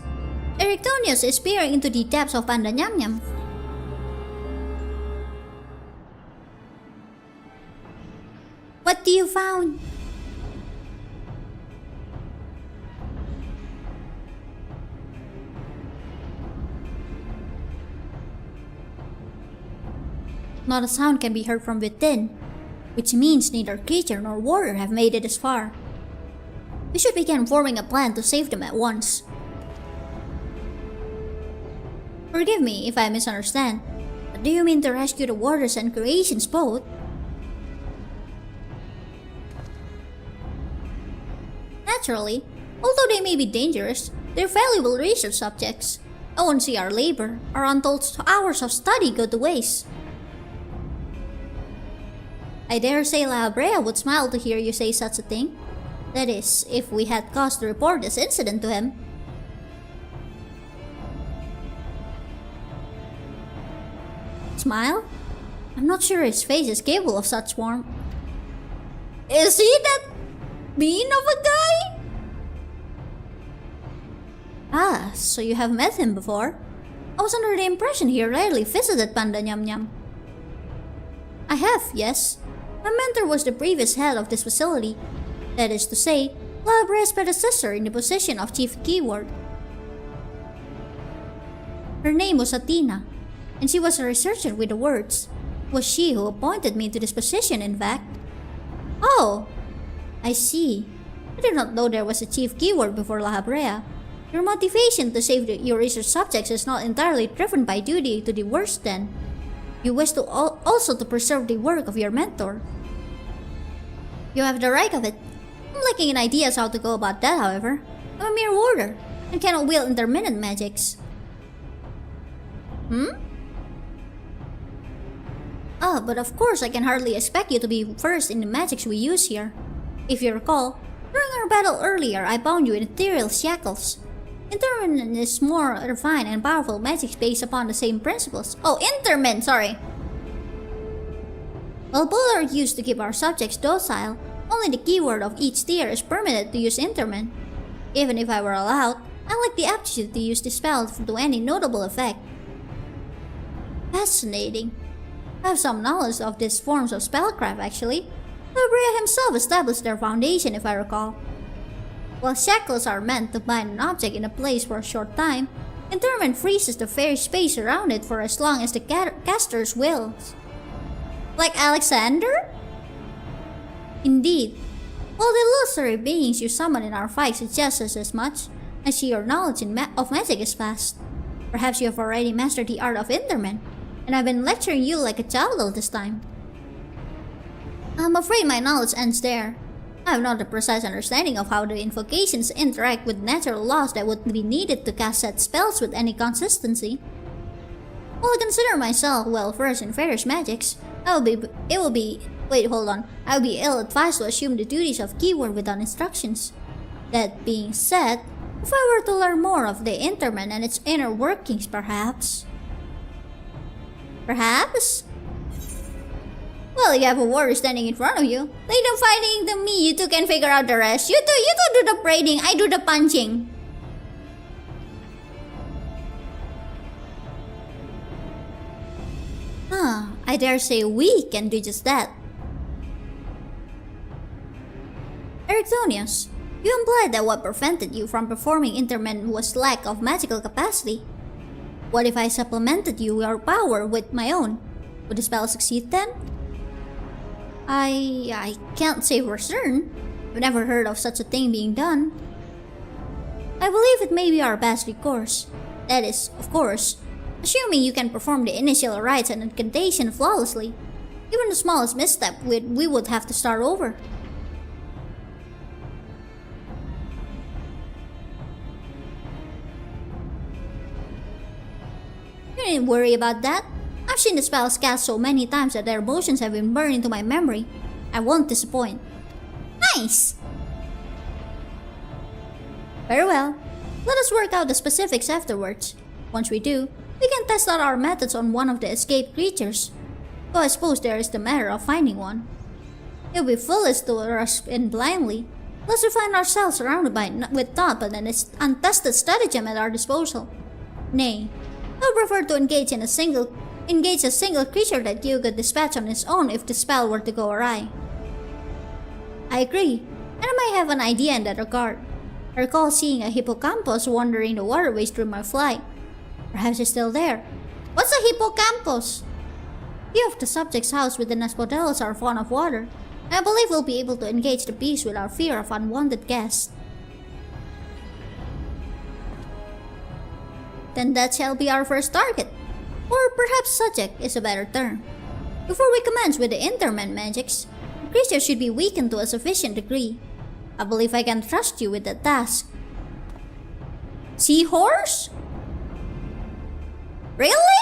Eryctonius is peering into the depths of Pandaemonium. What do you found? Not a sound can be heard from within, which means neither creature nor warrior have made it this far. We should begin forming a plan to save them at once. Forgive me if I misunderstand, but do you mean to rescue the warders and creations both? Naturally, although they may be dangerous, they're valuable research subjects. I won't see our labor, our untold hours of study go to waste. I dare say La Brea would smile to hear you say such a thing. That is, if we had cause to report this incident to him. Smile? I'm not sure his face is capable of such warmth. Is he that mean of a guy? Ah, so you have met him before? I was under the impression he rarely visited Pandaemonium. I have, yes. My mentor was the previous head of this facility. That is to say, Labrea's predecessor in the position of chief keyword. Her name was Athena, and she was a researcher with the words. It was she who appointed me to this position, in fact. Oh, I see. I did not know there was a chief keyword before La Habrea. Your motivation to save your research subjects is not entirely driven by duty to the worst then. You wish to also to preserve the work of your mentor. You have the right of it. I'm lacking in ideas how to go about that, however. I'm a mere warder, and cannot wield intermittent magics. But of course I can hardly expect you to be first in the magics we use here. If you recall, during our battle earlier, I bound you in ethereal shackles. Interment is more refined and powerful magics based upon the same principles. Oh, interment, sorry! While both are used to keep our subjects docile, only the keyword of each tier is permitted to use interment. Even if I were allowed, I lack the aptitude to use the spell to any notable effect. Fascinating. I have some knowledge of these forms of spellcraft actually. Labrea himself established their foundation if I recall. While shackles are meant to bind an object in a place for a short time, interment freezes the very space around it for as long as the caster's wills. Like Alexander? Indeed. While the illusory beings you summon in our fight suggest us as much, I see your knowledge of magic is vast. Perhaps you have already mastered the art of interment, and I've been lecturing you like a child all this time. I'm afraid my knowledge ends there. I have not a precise understanding of how the invocations interact with natural laws that would be needed to cast said spells with any consistency. While I consider myself well versed in various magics, I will be ill-advised to assume the duties of keyword without instructions. That being said, if I were to learn more of the interment and its inner workings, perhaps? Perhaps? Well, you have a warrior standing in front of you. Leave them fighting to me, you two can figure out the rest. You two do the braiding, I do the punching. I dare say we can do just that. Ericthonius, you implied that what prevented you from performing interment was lack of magical capacity. What if I supplemented your power with my own? Would the spell succeed then? I can't say for certain. I've never heard of such a thing being done. I believe it may be our best recourse. That is, of course, assuming you can perform the initial rites and incantation flawlessly. Even the smallest misstep, we would have to start over. You needn't worry about that. I've seen the spells cast so many times that their motions have been burned into my memory. I won't disappoint. Nice! Very well. Let us work out the specifics afterwards. Once we do, we can test out our methods on one of the escaped creatures. Though I suppose there is the matter of finding one. It would be foolish to rush in blindly, lest we find ourselves surrounded with naught but an untested stratagem at our disposal. Nay, I would prefer to engage a single creature that Kyuu could dispatch on his own if the spell were to go awry. I agree, and I might have an idea in that regard. I recall seeing a hippocampus wandering the waterways during my flight. Perhaps it's still there. What's a hippocampus? Few of the subjects housed within Aspodelos are fond of water, and I believe we'll be able to engage the beast without fear of unwanted guests. Then that shall be our first target. Or perhaps subject is a better term. Before we commence with the interment magics, the creature should be weakened to a sufficient degree. I believe I can trust you with that task. Seahorse? Really?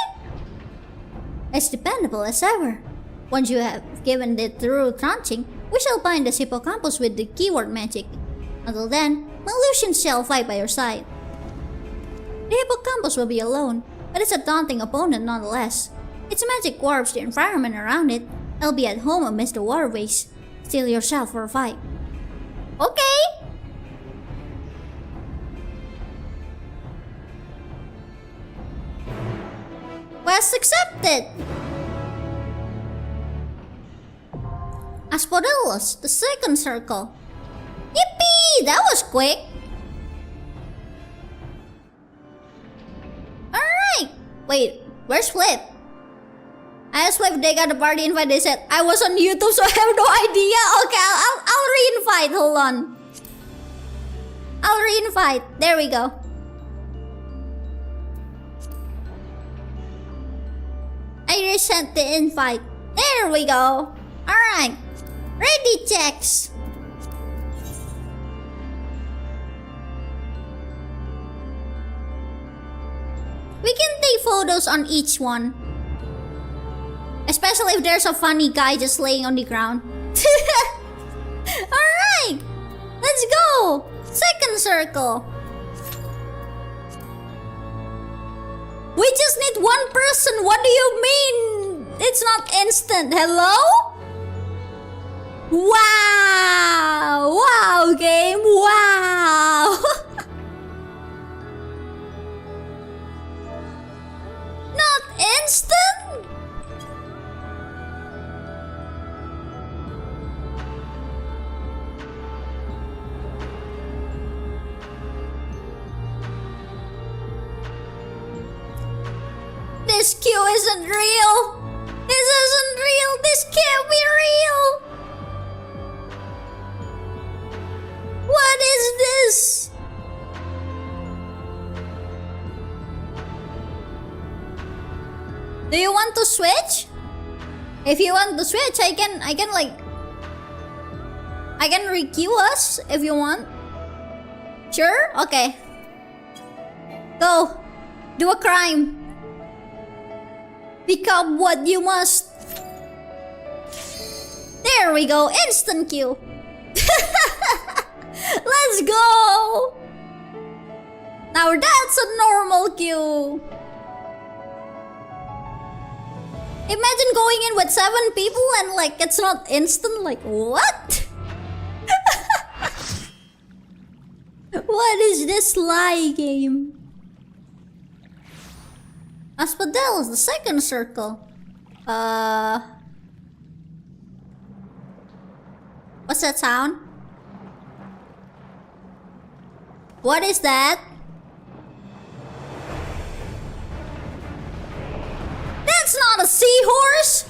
As dependable as ever. Once you have given it thorough tranching, we shall bind the hippocampus with the keyword magic. Until then, my illusions shall fight by your side. The hippocampus will be alone, but it's a daunting opponent nonetheless. Its magic warps the environment around it. I'll be at home amidst the waterways. Steel yourself for a fight. Okay! Quest accepted! Aspodelos, the second circle. Yippee! That was quick. Alright. Wait, where's Flip? I asked Flip if they got a party invite. They said I was on YouTube, so I have no idea. Okay, I'll re-invite. Hold on. I'll re-invite. There we go. I resent the invite. There we go. Alright. Ready, checks. We can take photos on each one. Especially if there's a funny guy just laying on the ground. Alright! Let's go! Second circle. We just need one person. What do you mean? It's not instant. Hello? Wow! Wow, game. Wow! Not instant? This queue isn't real. This isn't real. This can't be real. What is this? Do you want to switch? If you want to switch, I can re-queue us if you want. Sure? Okay. Go. Do a crime. Become what you must. There we go. Instant queue. Let's go. Now that's a normal queue. Imagine going in with 7 people and like it's not instant. Like what? What is this lie game? Asphodel is the second circle. What's that sound? What is that? That's not a seahorse!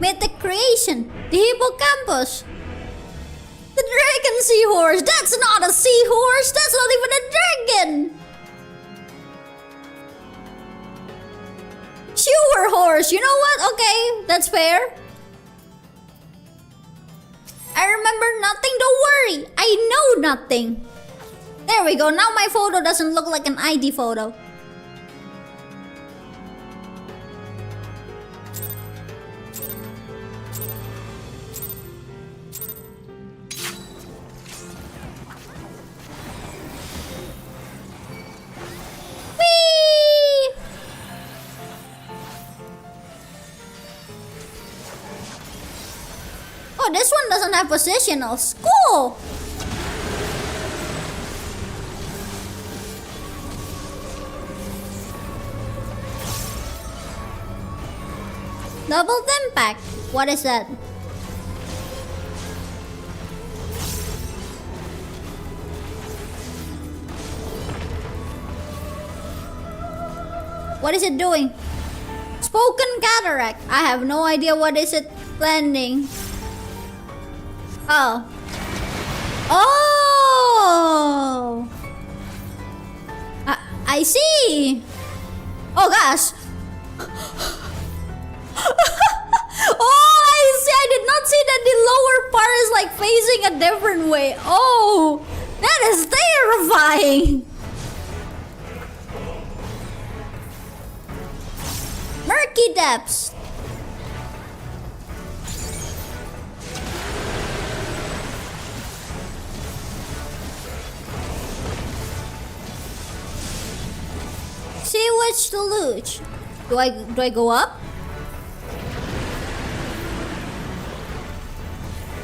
Mythic creation, the hippocampus. The dragon seahorse. That's not a seahorse. That's not even a dragon. Sure horse. You know what? Okay, that's fair. I remember nothing. Don't worry. I know nothing. There we go. Now my photo doesn't look like an ID photo. Oh, this one doesn't have positionals. Cool! Double impact. What is that? What is it doing? Spoken cataract. I have no idea what is it blending. Oh. Oh! I see! Oh gosh! Oh, I see! I did not see that the lower part is like facing a different way. Oh! That is terrifying! Murky depths! See which to luge. Do I go up?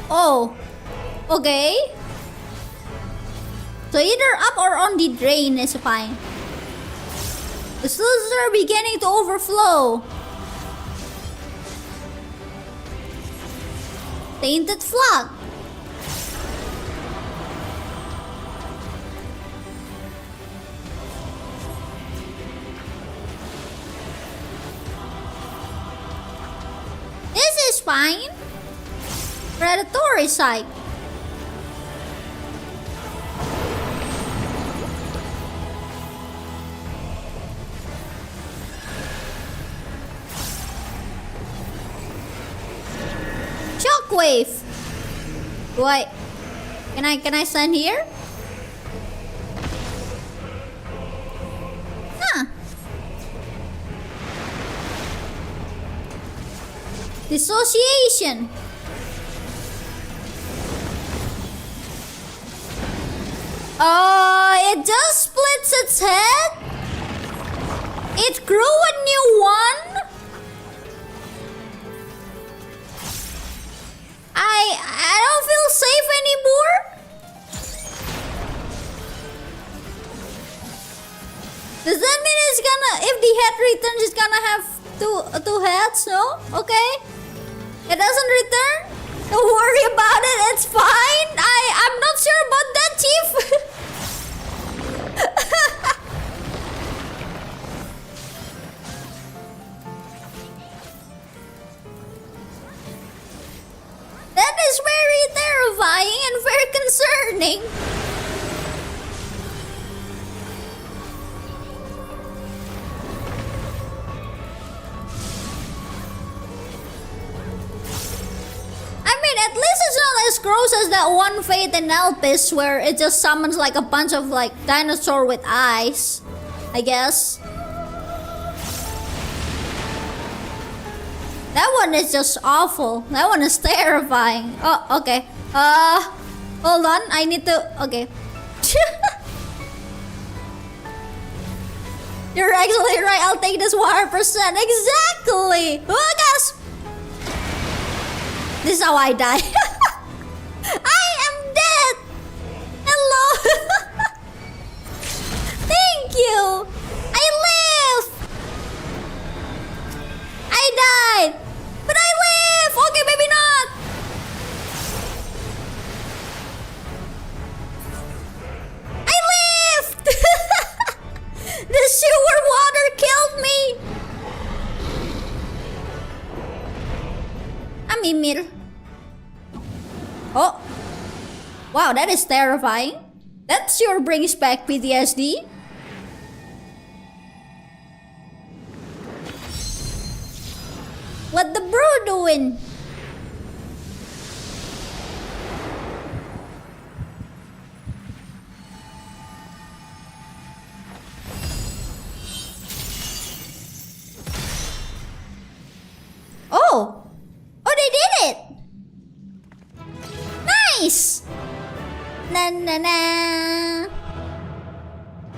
Oh. Okay. So either up or on the drain is fine. The sluices are beginning to overflow. Tainted flock. This is fine. Predatory site. Shockwave. Wait. Can I stand here? Huh. Dissociation. It just splits its head? It grew a new one? I don't feel safe anymore? Does that mean it's gonna, if the head returns, it's gonna have two heads? No? Okay. It doesn't return? Don't worry about it, it's fine. I'm not sure about that, Chief. That is very terrifying and very concerning. I mean, at least it's not as gross as that one Fate in Elpis where it just summons like a bunch of like dinosaur with eyes, I guess. That one is just awful. That one is terrifying. Oh, okay. Hold on. I need to... Okay. You're actually right. I'll take this 100%. Exactly. Oh, gosh. This is how I die. I am dead. Hello. Thank you. I live. I died. But I live. Okay, maybe not. I lived. The sewer water killed me. I'm Emil. Oh. Wow, that is terrifying. That sure brings back PTSD. What the bro doing? Oh! Oh, they did it! Nice! Na na na!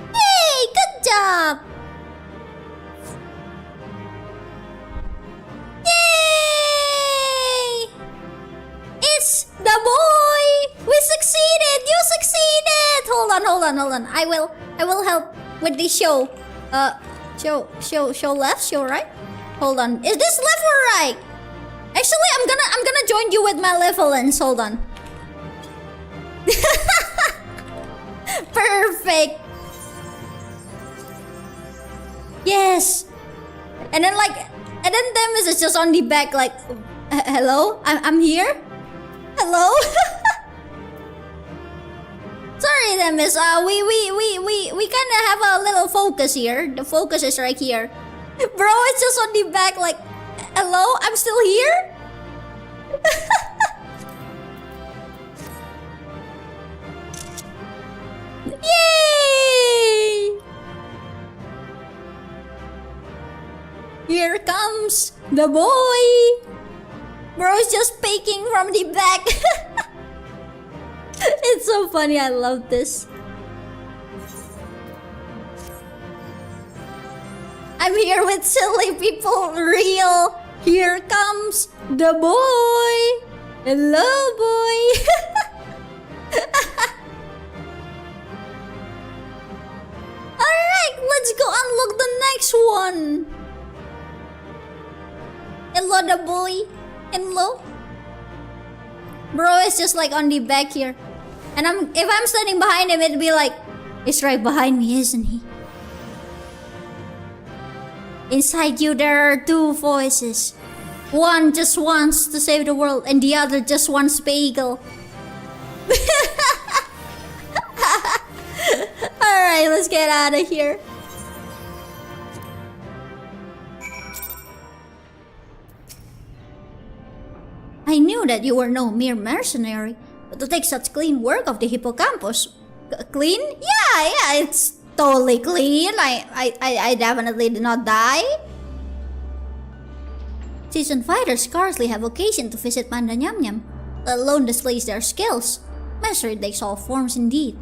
Hey, good job! Yay! It's the boy! We succeeded! You succeeded! Hold on. I will help with the show. Show left, show right? Hold on. Is this left or right? Actually, I'm gonna join you with malevolence. Hold on. Perfect. Yes. And then Demis is just on the back like, hello? I'm here? Hello? Sorry, Demis. We kinda have a little focus here. The focus is right here. Bro, it's just on the back like, hello? I'm still here? Yay! Here comes the boy. Bro is just peeking from the back. It's so funny. I love this. I'm here with silly people. Real. Here comes the boy. Hello, boy. Alright, let's go unlock the next one. Hello, the boy. Hello. Bro is just like on the back here. And if I'm standing behind him, it'd be like, he's right behind me, isn't he? Inside you, there are two voices. One just wants to save the world, and the other just wants bagel. Alright, let's get out of here. I knew that you were no mere mercenary, but to take such clean work of the hippocampus. Clean? Yeah, it's totally clean. I definitely did not die. Seasoned fighters scarcely have occasion to visit Pandaemonium, let alone display their skills. Measured they saw forms indeed.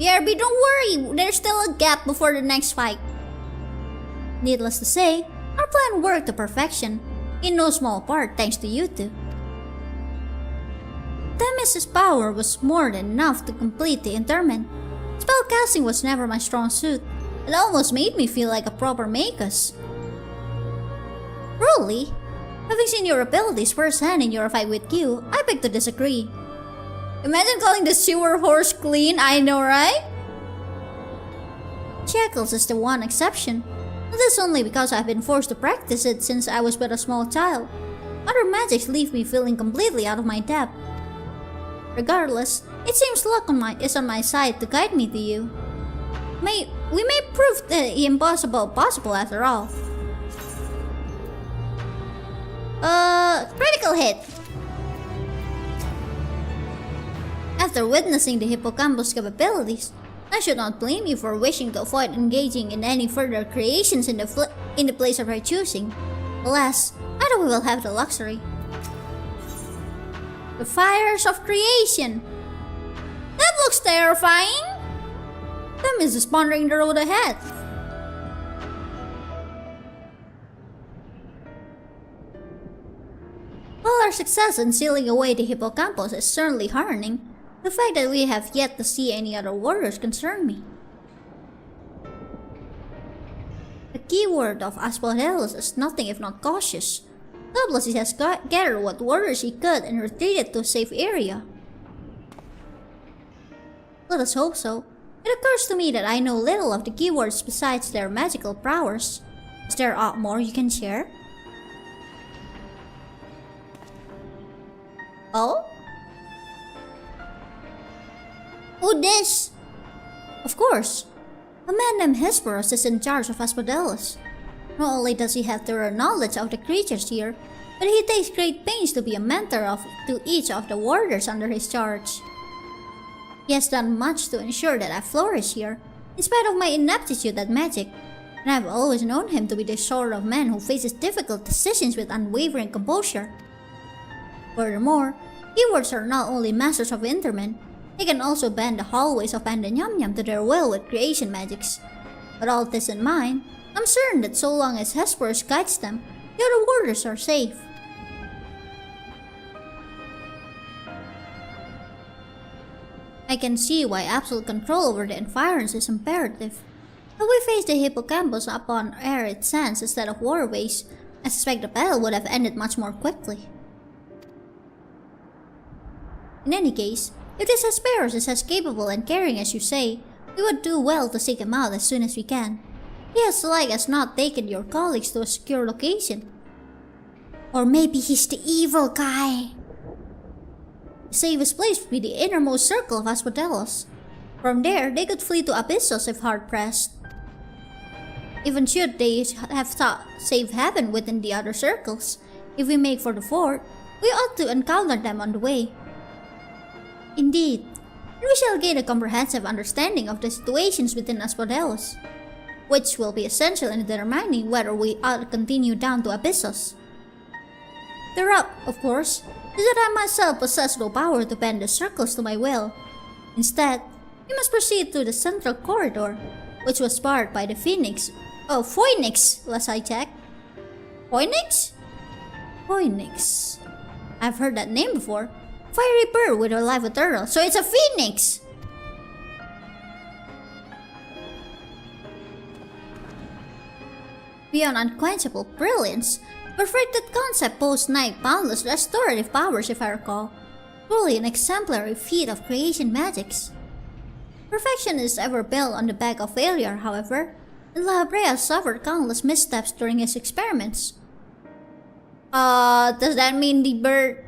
BRB, don't worry, there's still a gap before the next fight. Needless to say, our plan worked to perfection, in no small part thanks to you two. Themis' power was more than enough to complete the interment. Spellcasting was never my strong suit. It almost made me feel like a proper magus. Truly, having seen your abilities firsthand in your fight with Kyuu, I beg to disagree. Imagine calling the sewer horse clean, I know, right? Shackles is the one exception. But that's only because I've been forced to practice it since I was but a small child. Other magics leave me feeling completely out of my depth. Regardless, it seems luck is on my side to guide me to you. We may prove the impossible possible after all. Critical hit! After witnessing the hippocampus' capabilities, I should not blame you for wishing to avoid engaging in any further creations in the place of her choosing. Alas, I don't will have the luxury. The fires of creation! That looks terrifying! Themis is pondering the road ahead. While our success in sealing away the hippocampus is certainly heartening, the fact that we have yet to see any other warriors concern me. The keyword of Asphodelus is nothing if not cautious. Doubtless he has gathered what warriors he could and retreated to a safe area. Let us hope so. It occurs to me that I know little of the keywords besides their magical prowess. Is there aught more you can share? Oh? Who this? Of course. A man named Hesperus is in charge of Asphodelus. Not only does he have thorough knowledge of the creatures here, but he takes great pains to be a mentor to each of the warriors under his charge. He has done much to ensure that I flourish here, in spite of my ineptitude at magic, and I've always known him to be the sort of man who faces difficult decisions with unwavering composure. Furthermore, keywords are not only masters of interment, they can also bend the hallways of Pandaemonium to their will with creation magics. With all this in mind, I'm certain that so long as Hesperus guides them, the other warriors are safe. I can see why absolute control over the environs is imperative. If we face the hippocampus upon arid sands instead of waterways, I suspect the battle would have ended much more quickly. In any case, if this Hesperus is as capable and caring as you say, we would do well to seek him out as soon as we can. He has like as not taken your colleagues to a secure location. Or maybe he's the evil guy. The safest place would be the innermost circle of Asphodelus. From there, they could flee to Abyssos if hard-pressed. Even should they have thought safe haven within the other circles, if we make for the fort, we ought to encounter them on the way. Indeed, and we shall gain a comprehensive understanding of the situations within Asphodelus, which will be essential in determining whether we ought to continue down to Abyssos. The rub, of course, is that I myself possess no power to bend the circles to my will. Instead, we must proceed through the central corridor, which was barred by the Phoenix. Oh, Phoenix, lest I check. Phoenix? Phoenix. I've heard that name before. Fiery bird with a life eternal, so it's a phoenix! beyond unquenchable brilliance. Perfected concept post-night boundless restorative powers, if I recall. Truly an exemplary feat of creation magics. Perfection is ever built on the back of failure, however, and La Brea suffered countless missteps during his experiments. Does that mean the bird?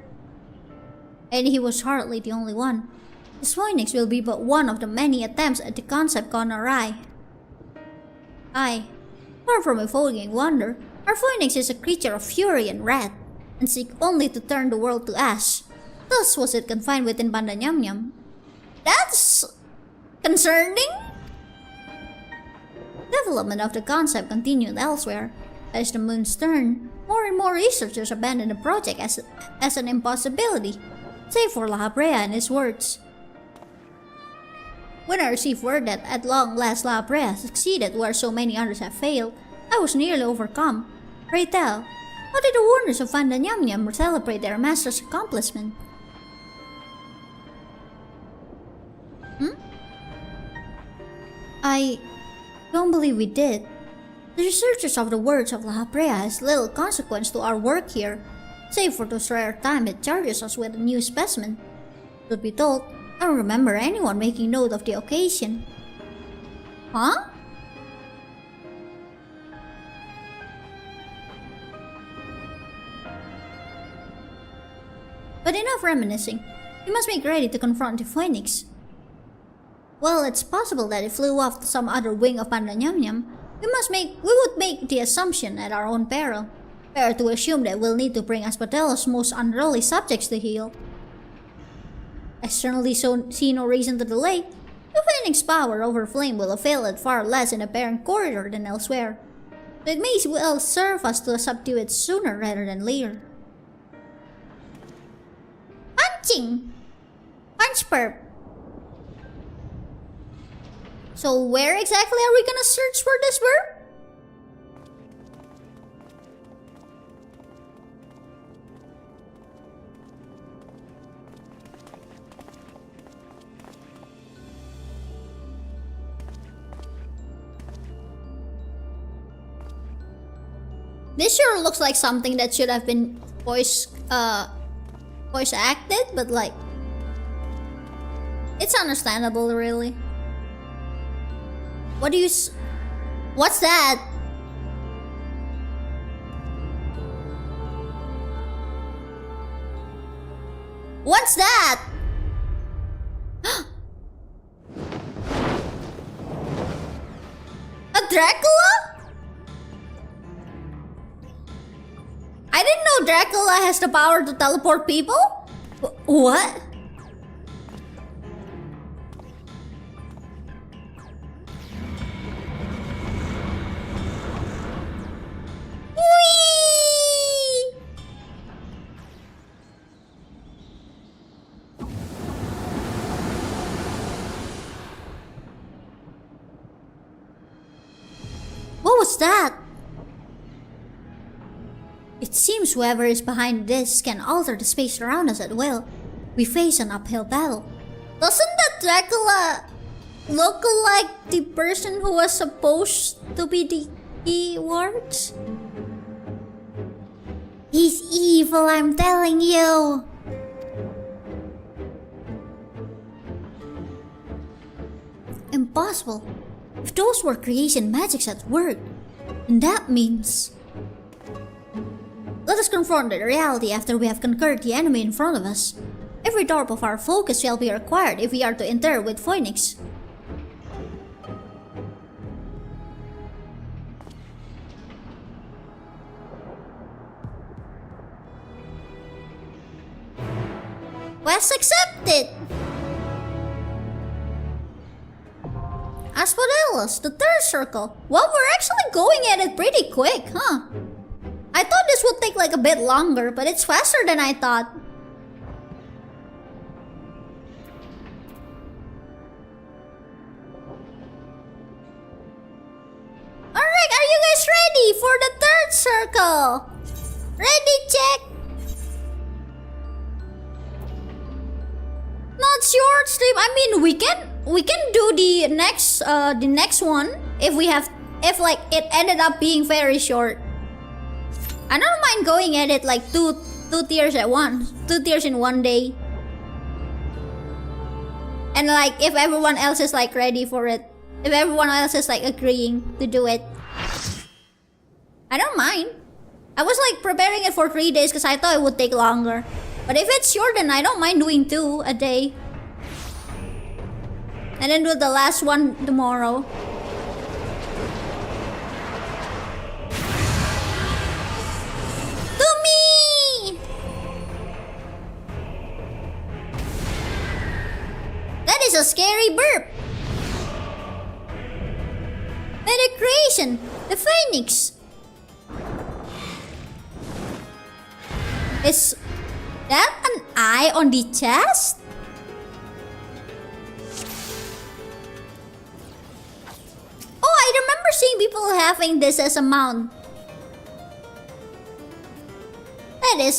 And he was hardly the only one. His phoenix will be but one of the many attempts at the concept gone awry. Far from evoking wonder, our phoenix is a creature of fury and wrath, and seek only to turn the world to ash. Thus was it confined within Pandaemonium. That's concerning? Development of the concept continued elsewhere. As the moon's turn, more and more researchers abandoned the project as an impossibility, save for La Brea and his words. When I received word that at long last La Brea succeeded where so many others have failed, I was nearly overcome. Pray tell, how did the warners of Pandaemonium celebrate their master's accomplishment? I don't believe we did. The researchers of the words of La Brea has little consequence to our work here, save for those rare times it charges us with a new specimen. Truth be told, I don't remember anyone making note of the occasion. Huh? But enough reminiscing. We must make ready to confront the phoenix. Well, it's possible that it flew off to some other wing of Pandaemonium. We would make the assumption at our own peril. Fair to assume that we'll need to bring Aspatello's most unruly subjects to heel. I certainly see no reason to delay. The phoenix's power over flame will avail it far less in a barren corridor than elsewhere. It may well serve us to subdue it sooner rather than later. Punching! Punch perp! So where exactly are we gonna search for this verb? This sure looks like something that should have been voice acted, but like, it's understandable, really. What's that? What's that? A Dracula? I didn't know Dracula has the power to teleport people? What? Whee! What was that? It seems whoever is behind this can alter the space around us at will. We face an uphill battle. Doesn't that Dracula look like the person who was supposed to be the keywords? He's evil, I'm telling you. Impossible. If those were creation magics at work, then that means... Let us confront the reality after we have conquered the enemy in front of us. Every drop of our focus shall be required if we are to enter with Phoenix. Quest accepted! Asphodelos, the third circle. Well, we're actually going at it pretty quick, huh? I thought this would take like a bit longer, but it's faster than I thought. Alright, are you guys ready for the third circle? Ready, check! Not short stream. I mean, we can do the next one if we have if like it ended up being very short. I don't mind going at it like two tiers at once. 2 tiers in one day. And like if everyone else is like ready for it. If everyone else is like agreeing to do it. I don't mind. I was like preparing it for 3 days because I thought it would take longer. But if it's short, then I don't mind doing 2 a day. And then do the last one tomorrow. To me! That is a scary burp. Meta creation, the phoenix. Is that an eye on the chest? Oh, I remember seeing people having this as a mount. That is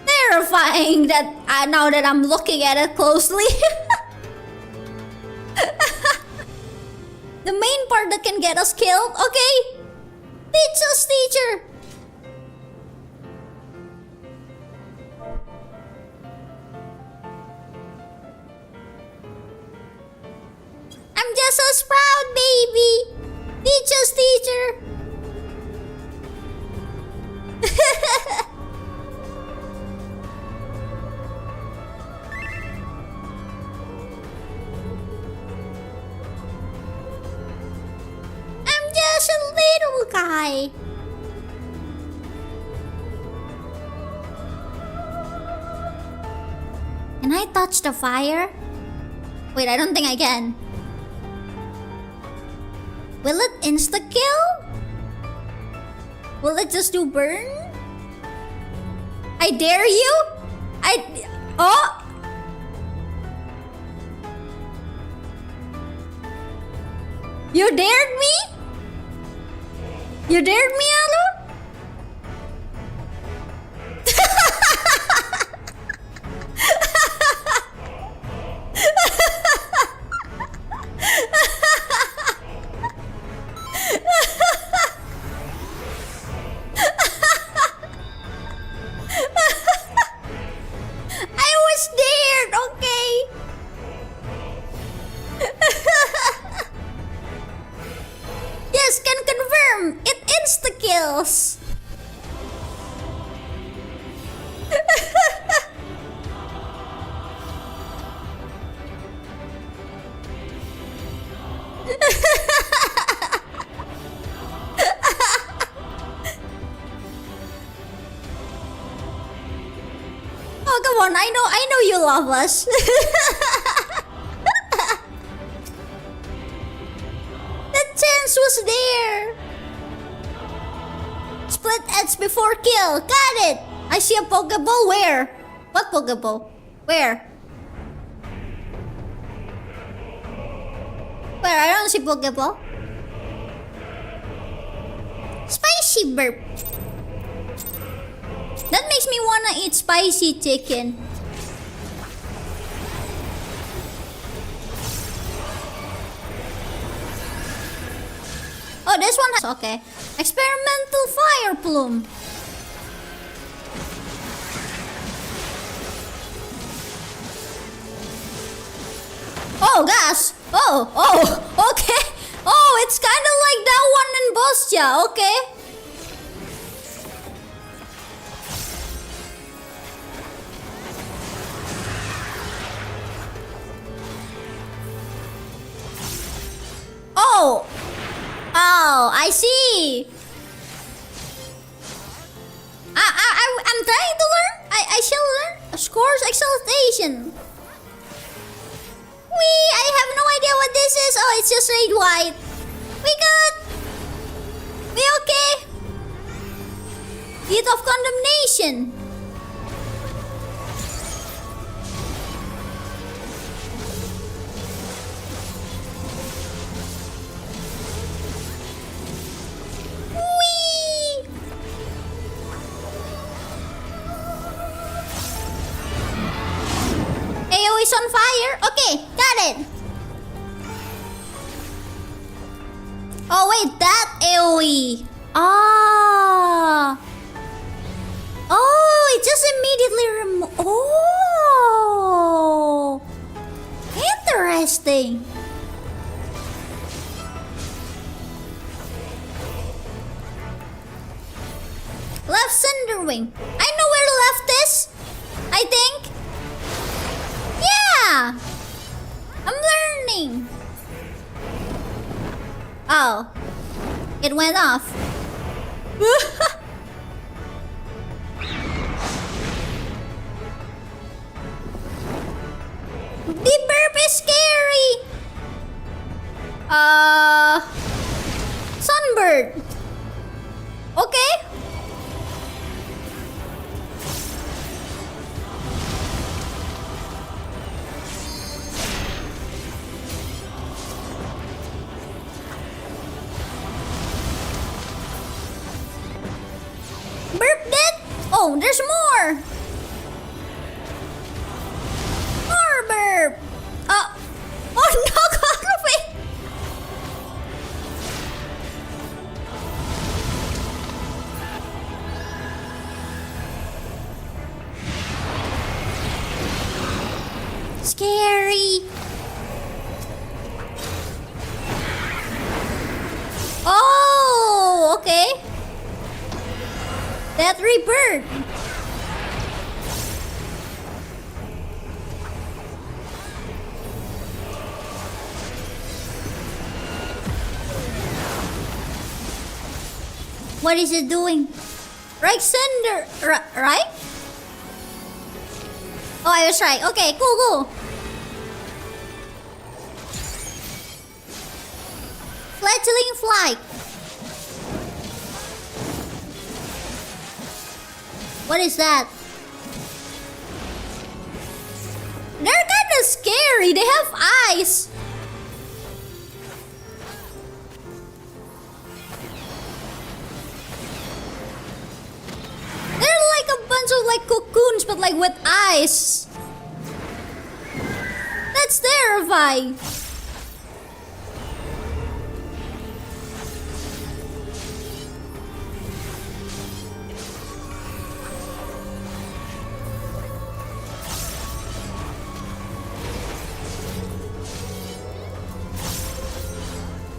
terrifying that now that I'm looking at it closely. The main part that can get us killed, okay? Teach us, teacher! I'm just a sprout, baby! Teach us, teacher! I'm just a little guy. Can I touch the fire? Wait, I don't think I can. Will it insta-kill? Will it just do burn? I dare you? Oh! You dared me? You dared me, Alu? Oh, come on. I know you love us. That chance was there. Split edge before kill. Got it. I see a Pokeball. Where? What Pokeball? Where? Where? I don't see Pokeball. Spicy burp. That makes me wanna eat spicy chicken. Oh, this one has... Okay. Experimental fire plume. Oh, gas. Oh, okay. Oh, it's kind of like that one in Bostia. Okay. Oh, I see. I'm trying to learn. I shall learn. Scores exaltation. I have no idea what this is. Oh, it's just red white. We good. We okay. Deed of condemnation. Heyoooo is on fire. Okay, got it. Oh wait, that AoE. Ah. Oh, it just immediately Oh. Interesting. Left Cinderwing. I know where the left is. I think. Yeah. I'm learning. Oh. It went off. The burp is scary. Sunbird. Okay. Burp dead? Oh, there's more. More burp. Pornography. Scary. Oh, okay. That rebirth. What is it doing? Right sender, right? Oh, I was right. Okay, cool. Fledgling flight. What is that? They're kinda scary. They have eyes. They're like a bunch of like cocoons but like with eyes. That's terrifying.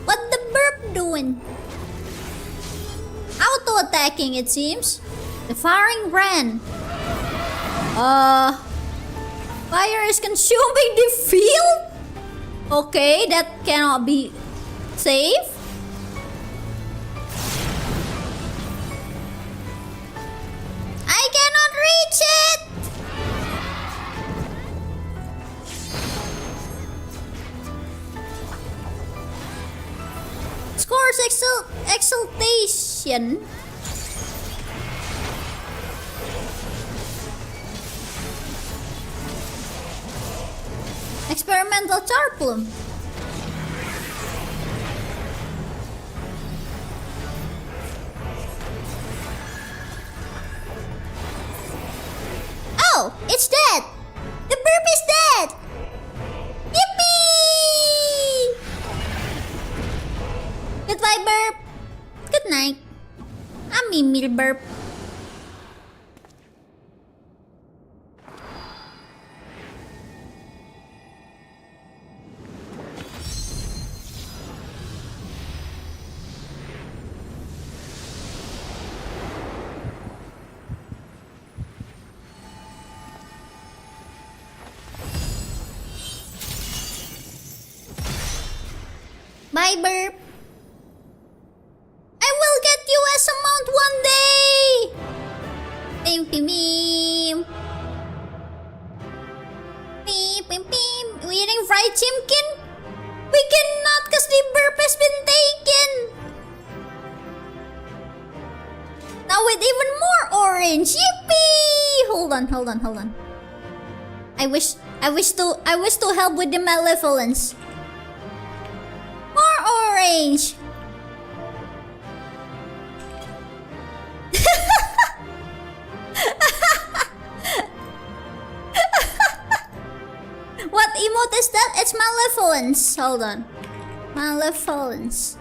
What the burp doing? Auto-attacking, it seems. The firing ran. Fire is consuming the field? Okay, that cannot be safe. I cannot reach it. Scores exaltation. Experimental charplum. Oh, it's dead. The burp is dead. Yippee! Goodbye, burp. Good night. I'm Mimil burp. Bye, burp. I will get you as a mount one day. Pim pim pim. Pim pim pim. We eating fried chimkin? We cannot because the burp has been taken. Now with even more orange. Yippee! Hold on. I wish to help with the malevolence. More orange. What emote is that? It's malevolence. Hold on. Malevolence.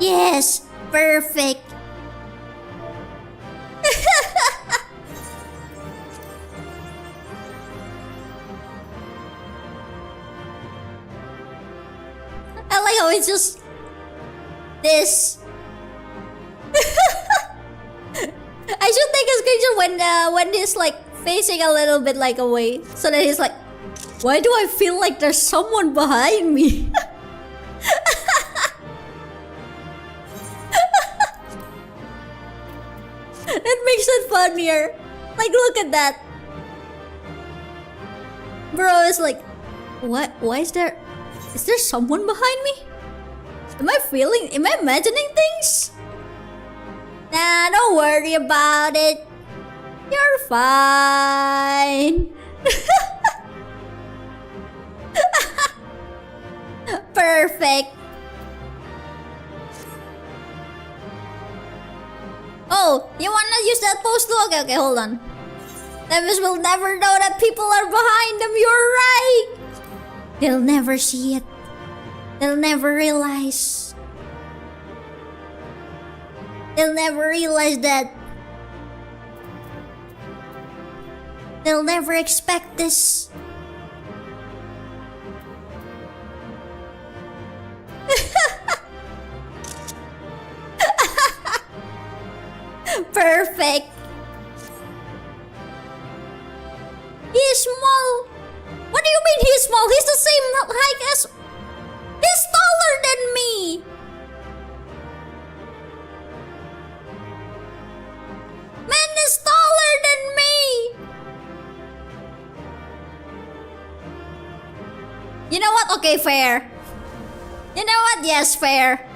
Yes, perfect. I like how it's just this. I should take a screenshot when he's like facing a little bit like away, so that he's like, why do I feel like there's someone behind me? That makes it funnier. Like, look at that. Bro is like, what? Why is there someone behind me? Am I imagining things? Nah, don't worry about it. You're fine. Perfect. Oh, you wanna use that pose too? Okay, hold on. Tempest will never know that people are behind them. You're right. They'll never see it. They'll never realize. They'll never realize that. They'll never expect this. Perfect. He's small. What do you mean he's small? He's the same height as... He's taller than me. Man is taller than me. You know what? Okay, fair. You know what? Yes, fair.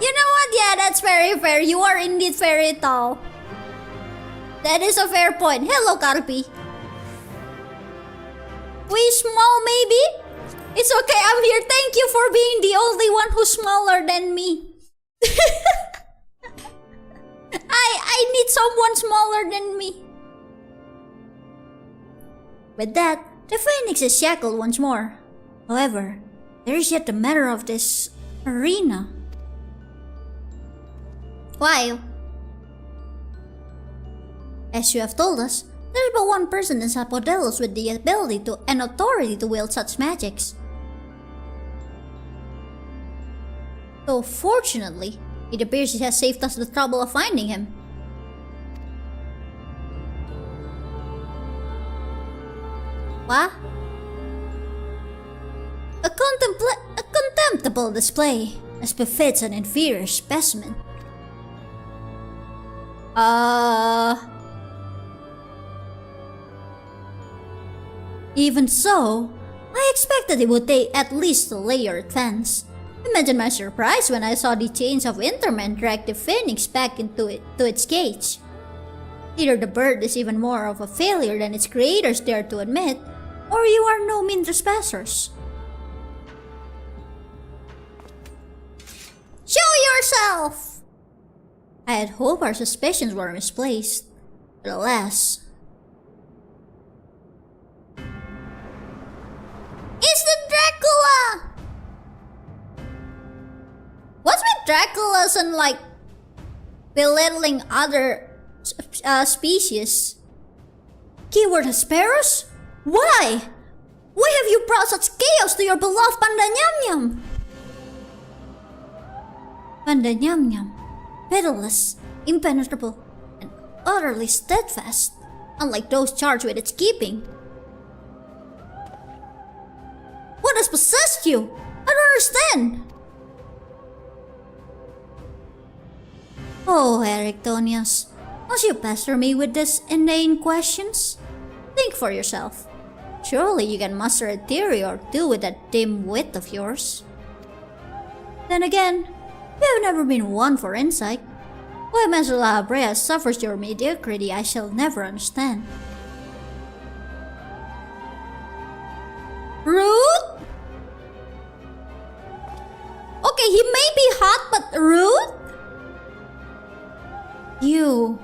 You know what? Yeah, that's very fair. You are indeed very tall. That is a fair point. Hello, Carpi. We small, maybe? It's okay, I'm here. Thank you for being the only one who's smaller than me. I need someone smaller than me. With that, the phoenix is shackled once more. However, there is yet the matter of this arena. Why? As you have told us, there is but one person in Zapodelos with the ability to and authority to wield such magics. Though fortunately, it appears he has saved us the trouble of finding him. What? A contemptible display, as befits an inferior specimen. Even so, I expected it would take at least a layer advance. Imagine my surprise when I saw the chains of Interman drag the phoenix back into its cage. Either the bird is even more of a failure than its creators dare to admit, or you are no mean trespassers. Show yourself! I had hoped our suspicions were misplaced, but alas. It's the Dracula! What's with Draculas and like belittling other species? Keyword Hesperus? Why? Why have you brought such chaos to your beloved Pandaemonium? Pandaemonium, pitiless, impenetrable, and utterly steadfast, unlike those charged with its keeping. What has possessed you? I don't understand. Oh, Erictonius, must you pester me with these inane questions? Think for yourself. Surely you can muster a theory or two with that dim wit of yours. Then again, you have never been one for insight. Why Master La Brea suffers your mediocrity I shall never understand. Rude? Okay, he may be hot, but rude? You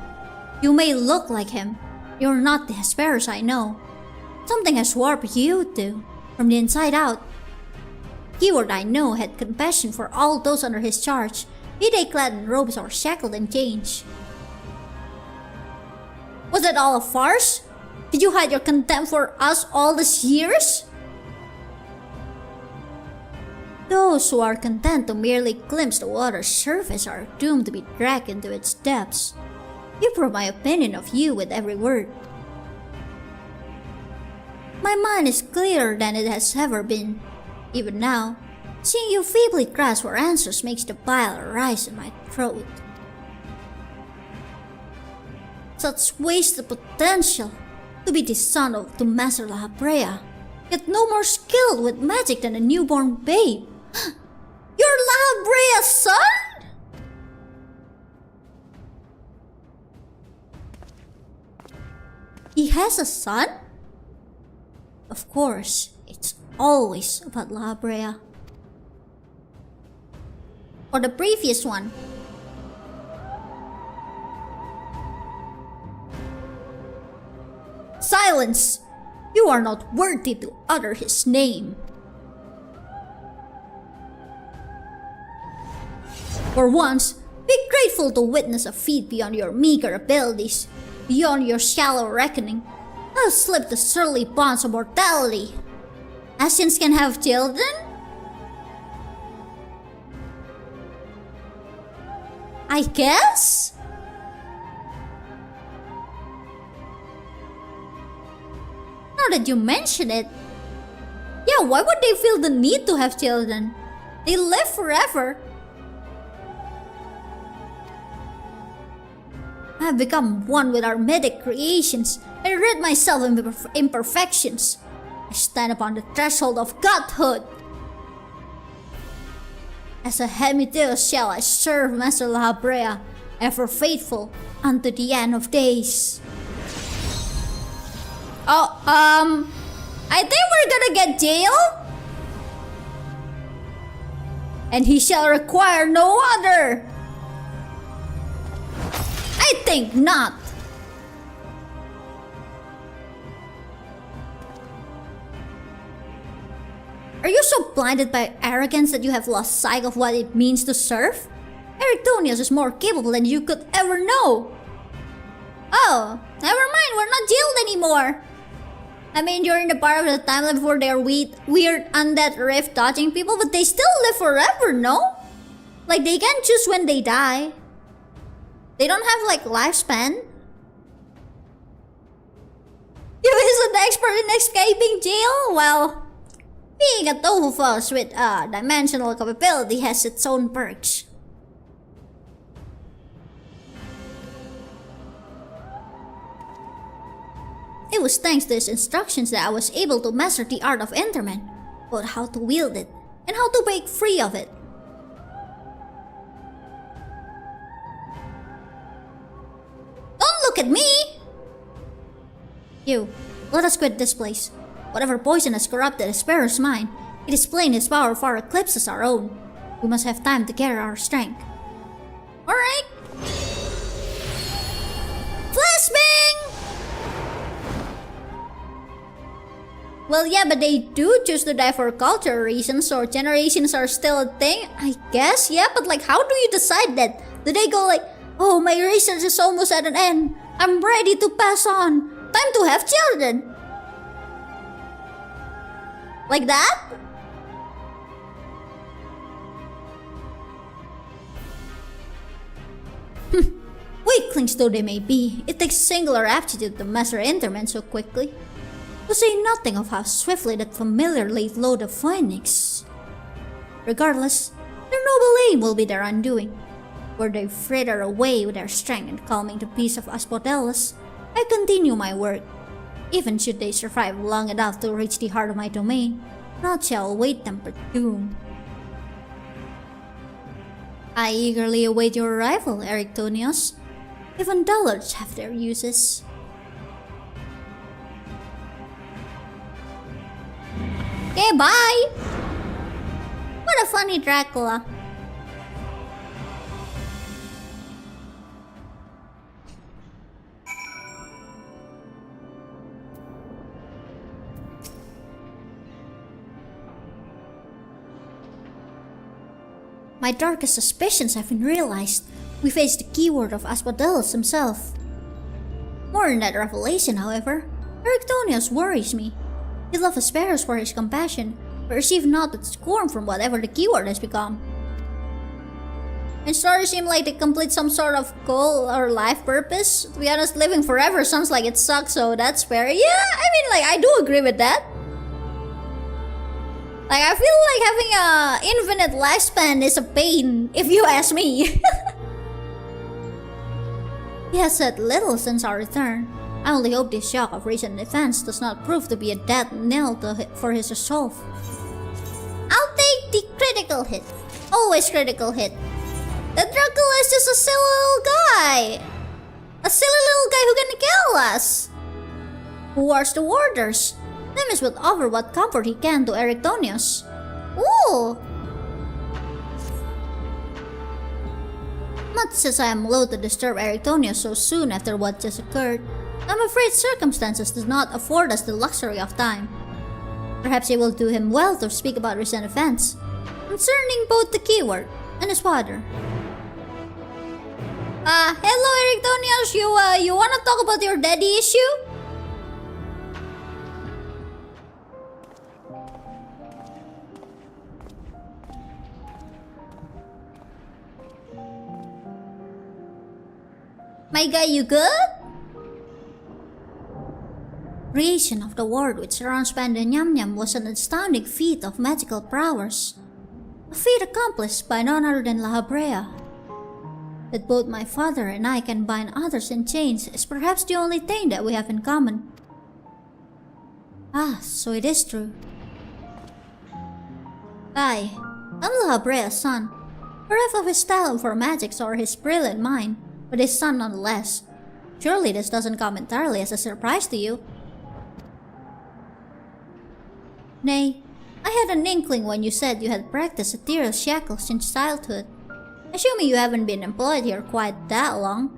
may look like him. You're not the Hesperus I know. Something has warped you too, from the inside out. Keyword I know had compassion for all those under his charge, be they clad in robes or shackled in chains. Was that all a farce? Did you hide your contempt for us all these years? Those who are content to merely glimpse the water's surface are doomed to be dragged into its depths. You prove my opinion of you with every word. My mind is clearer than it has ever been. Even now, seeing you feebly grasp for answers makes the bile rise in my throat. Such wasted potential to be the son of the Master La Brea, yet no more skilled with magic than a newborn babe. You're La Brea's son? He has a son? Of course, it's always about La Brea. Or the previous one. Silence! You are not worthy to utter his name. For once, be grateful to witness a feat beyond your meager abilities, beyond your shallow reckoning. I'll slip the surly bonds of mortality. Ascians can have children? I guess? Now that you mention it, yeah, why would they feel the need to have children? They live forever. I have become one with our mythic creations and rid myself of imperfections. I stand upon the threshold of godhood. As a hemideus shall I serve Master La Brea, ever faithful unto the end of days. Oh, I think we're gonna get jailed. And he shall require no other. I think not. Are you so blinded by arrogance that you have lost sight of what it means to serve? Erytonius is more capable than you could ever know. Oh, never mind, we're not jailed anymore. I mean, during the part of the timeline before they're weird undead rift dodging people, but they still live forever, no? Like, they can choose when they die. They don't have, like, lifespan. You is an expert in escaping jail? Well, being a tofu foss with dimensional capability has its own perks. It was thanks to his instructions that I was able to master the art of Enderman, both how to wield it and how to break free of it. Don't look at me! You, let us quit this place. Whatever poison has corrupted Espero's mind, it is plain his power far eclipses our own. We must have time to gather our strength. Alright! Flashbang! Well, yeah, but they do choose to die for cultural reasons, so generations are still a thing, I guess. Yeah, but like, how do you decide that? Do they go like, oh, my research is almost at an end. I'm ready to pass on. Time to have children. Like that? Weaklings though they may be, it takes singular aptitude to master Enderman so quickly. To say nothing of how swiftly that familiar laid low the phoenix. Regardless, their noble aim will be their undoing. Were they fritter away with their strength and calming the peace of Aspodellus, I continue my work. Even should they survive long enough to reach the heart of my domain, naught shall await them but doom. I eagerly await your arrival, Erytonius. Even dullards have their uses. Okay, bye! What a funny Dracula. My darkest suspicions have been realized. We face the keyword of Asmodeus himself. More than that revelation, however, Erectonius worries me. He loves Asperus for his compassion, but receive not with scorn from whatever the keyword has become. And stories seem like they complete some sort of goal or life purpose. To be honest, living forever sounds like it sucks, so that's fair. Yeah, I mean, like, I do agree with that. Like, I feel like having a infinite lifespan is a pain, if you ask me. He has said little since our return. I only hope this shock of recent events does not prove to be a death knell for his resolve. I'll take the critical hit. Always critical hit. That Dracula is just a silly little guy. A silly little guy who can kill us. Who are the warders? Themis would offer what comfort he can to Erectonius. Ooh! Much as I am loath to disturb Erectonius so soon after what just occurred, I'm afraid circumstances do not afford us the luxury of time. Perhaps it will do him well to speak about recent events, concerning both the keyword and his father. Hello Erectonius, you wanna talk about your daddy issue? My guy, you good? Creation of the world which surrounds Pandaemonium was an astounding feat of magical prowess. A feat accomplished by none other than La Habrea. That both my father and I can bind others in chains is perhaps the only thing that we have in common. Ah, so it is true. I'm La Habrea's son, bereft of his talent for magics or his brilliant mind, but his son nonetheless. Surely this doesn't come entirely as a surprise to you. Nay, I had an inkling when you said you had practiced ethereal shackles since childhood. Assuming you haven't been employed here quite that long,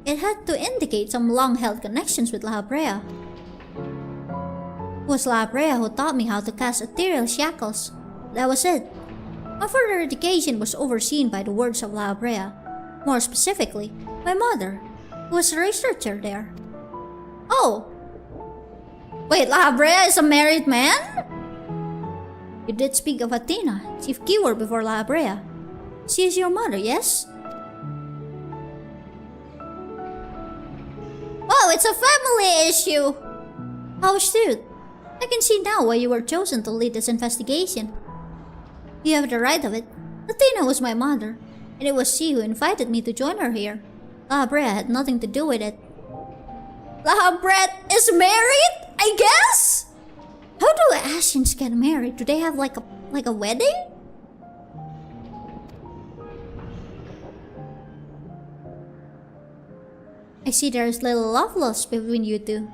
it had to indicate some long-held connections with La Habrea. It was La Habrea who taught me how to cast ethereal shackles. That was it. My further education was overseen by the works of La Habrea. More specifically, my mother, who was a researcher there. Oh! Wait, La Habrea is a married man? You did speak of Athena, chief keyword before La Habrea. She is your mother, yes? Oh, it's a family issue! How astute. I can see now why you were chosen to lead this investigation. You have the right of it. Athena was my mother, and it was she who invited me to join her here. La Habrea had nothing to do with it. La Habrea is married, I guess? How do ascians get married? Do they have like a wedding? I see there is little love lost between you two.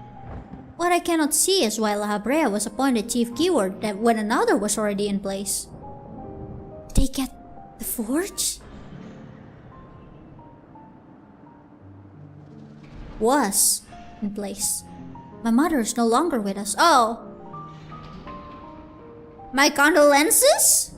What I cannot see is why La Habrea was appointed chief keyword when another was already in place. Did they get divorced? Was in place. My mother is no longer with us. Oh! My condolences?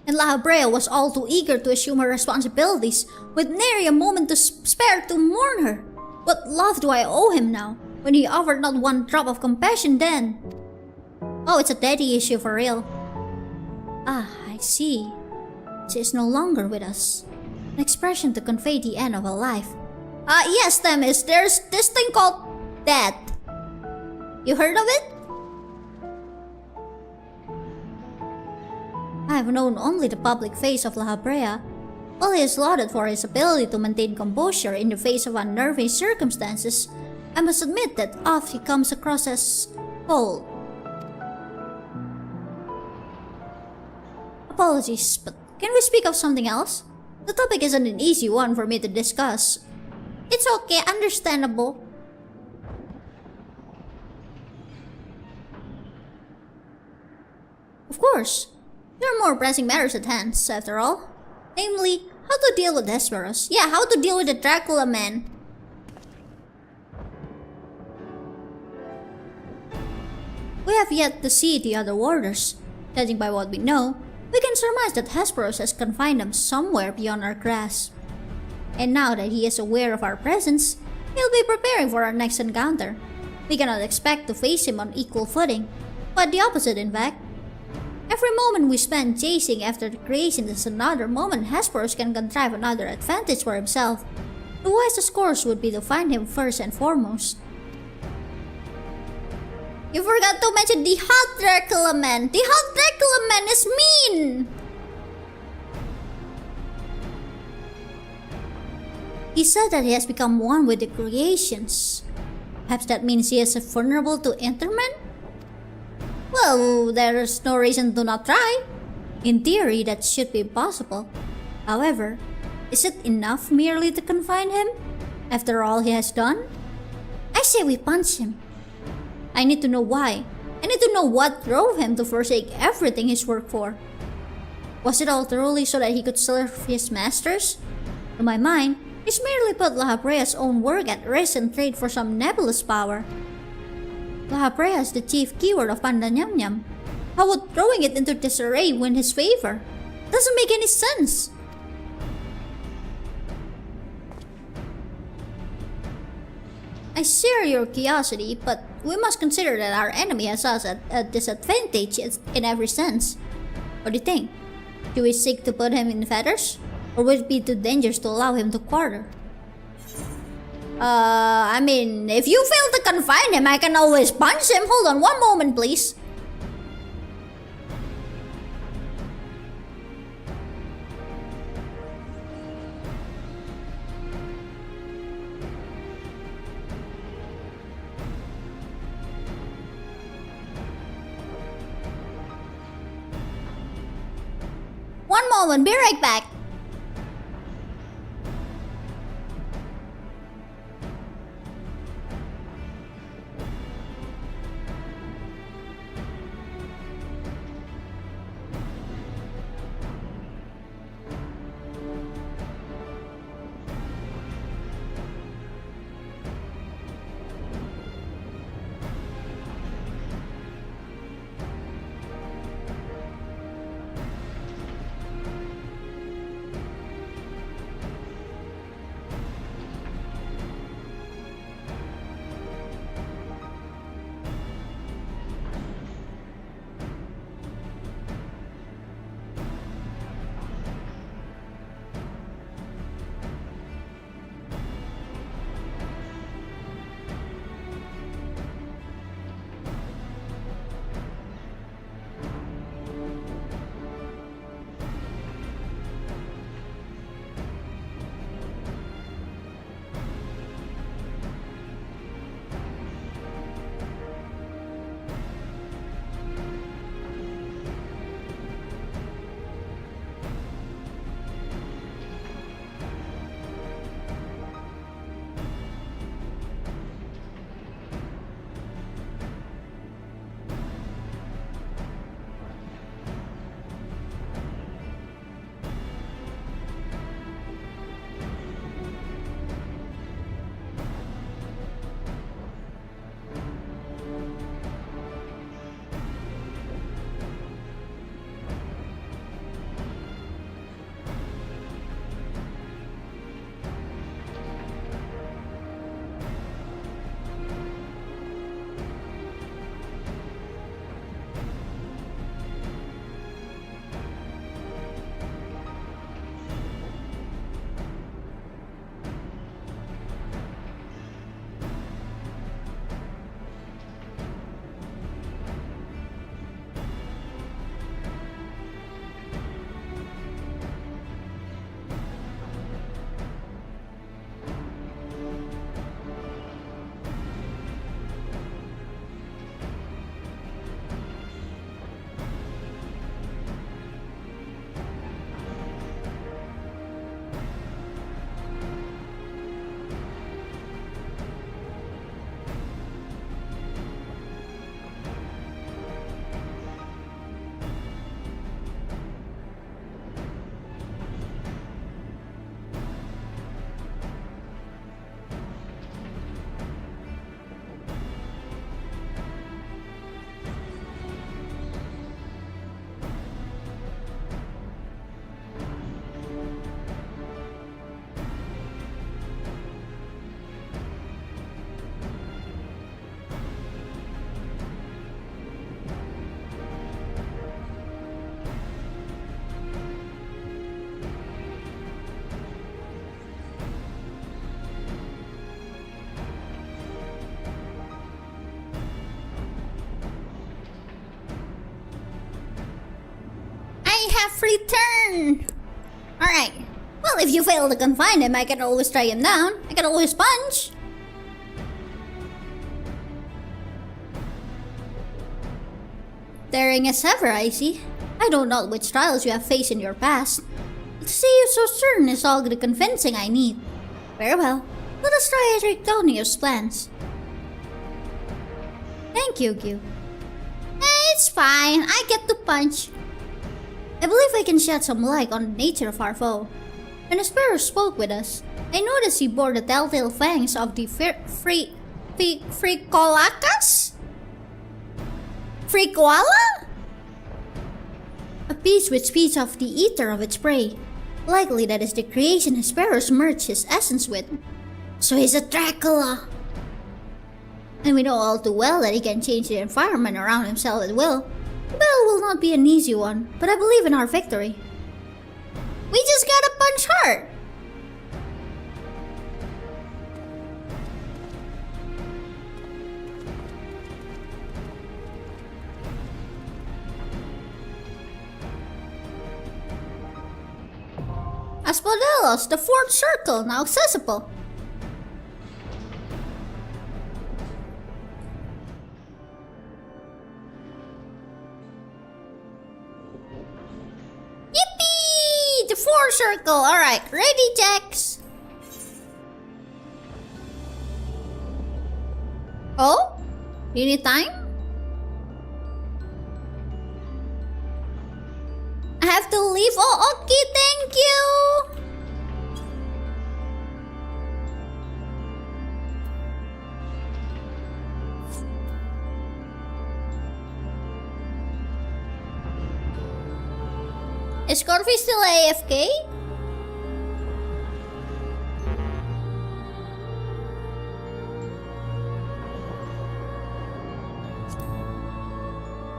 And La Habrea was all too eager to assume her responsibilities, with nary a moment to spare to mourn her. What love do I owe him now, when he offered not one drop of compassion then? Oh, it's a daddy issue for real. Ah, I see. She is no longer with us. An expression to convey the end of a life. Yes, Themis, there's this thing called death. You heard of it? I have known only the public face of La Habrea. While he is lauded for his ability to maintain composure in the face of unnerving circumstances, I must admit that oft he comes across as cold. Apologies, but can we speak of something else? The topic isn't an easy one for me to discuss. It's okay, understandable. Of course. There are more pressing matters at hand, after all. Namely, how to deal with Hesperus. Yeah, how to deal with the Dracula man. We have yet to see the other warders. Judging by what we know, we can surmise that Hesperus has confined them somewhere beyond our grasp. And now that he is aware of our presence, he'll be preparing for our next encounter. We cannot expect to face him on equal footing, but the opposite in fact. Every moment we spend chasing after the creation is another moment Hesperus can contrive another advantage for himself. The wisest course would be to find him first and foremost. You forgot to mention the hot Dracula man! The hot Dracula man is mean! He said that he has become one with the creations. Perhaps that means he is vulnerable to Intermen? Well, there's no reason to not try. In theory, that should be possible. However, is it enough merely to confine him? After all he has done? I say we punch him. I need to know why. I need to know what drove him to forsake everything he's worked for. Was it all truly so that he could serve his masters? To my mind, he's merely put Lahabrea's own work at risk and trade for some nebulous power. Lahabrea is the chief keyword of Pandaemonium. How would throwing it into disarray win his favor? Doesn't make any sense. I share your curiosity, but we must consider that our enemy has us at a disadvantage in every sense. What do you think? Do we seek to put him in fetters? Or would it be too dangerous to allow him to quarter? I mean, if you fail to confine him, I can always punch him. Hold on one moment, please. One moment, be right back. have free turn! Alright. Well, if you fail to confine him, I can always strike him down. I can always punch. Daring as ever, I see. I don't know which trials you have faced in your past. But to see you so certain is all the convincing I need. Very well. Let us try Erictonius' plans. Thank you, Kyuu. It's fine. I get to punch. I believe I can shed some light on the nature of our foe. When the sparrow spoke with us, I noticed he bore the telltale fangs of the Fricolacus? Fricoala? A beast which feeds off the ether of its prey. Likely that is the creation his sparrows merge his essence with. So he's a Dracula. And we know all too well that he can change the environment around himself at will. The battle will not be an easy one, but I believe in our victory. We just gotta punch hard. Aspodelos, the fourth circle, now accessible. Yippee! The fourth circle. Alright, ready, Jax. Oh? You need time? I have to leave. Oh, okay, thank you. Is Corby still AFK?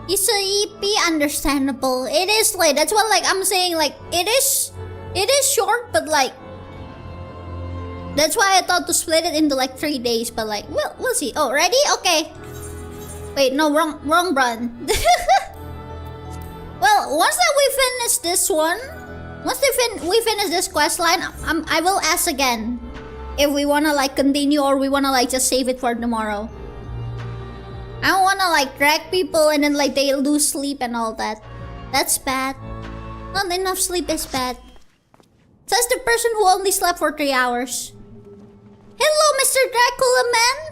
It's a EP, understandable. It is late. That's what I'm saying, it is short, but that's why I thought to split it into 3 days, but we'll see. Oh, ready? Okay. Wait, no, wrong run. Well, once that we finish this one, we finish this quest line, I will ask again if we wanna continue or we wanna just save it for tomorrow. I don't wanna drag people and then they lose sleep and all that. That's bad. Not enough sleep is bad. Says the person who only slept for 3 hours. Hello, Mr. Dracula Man.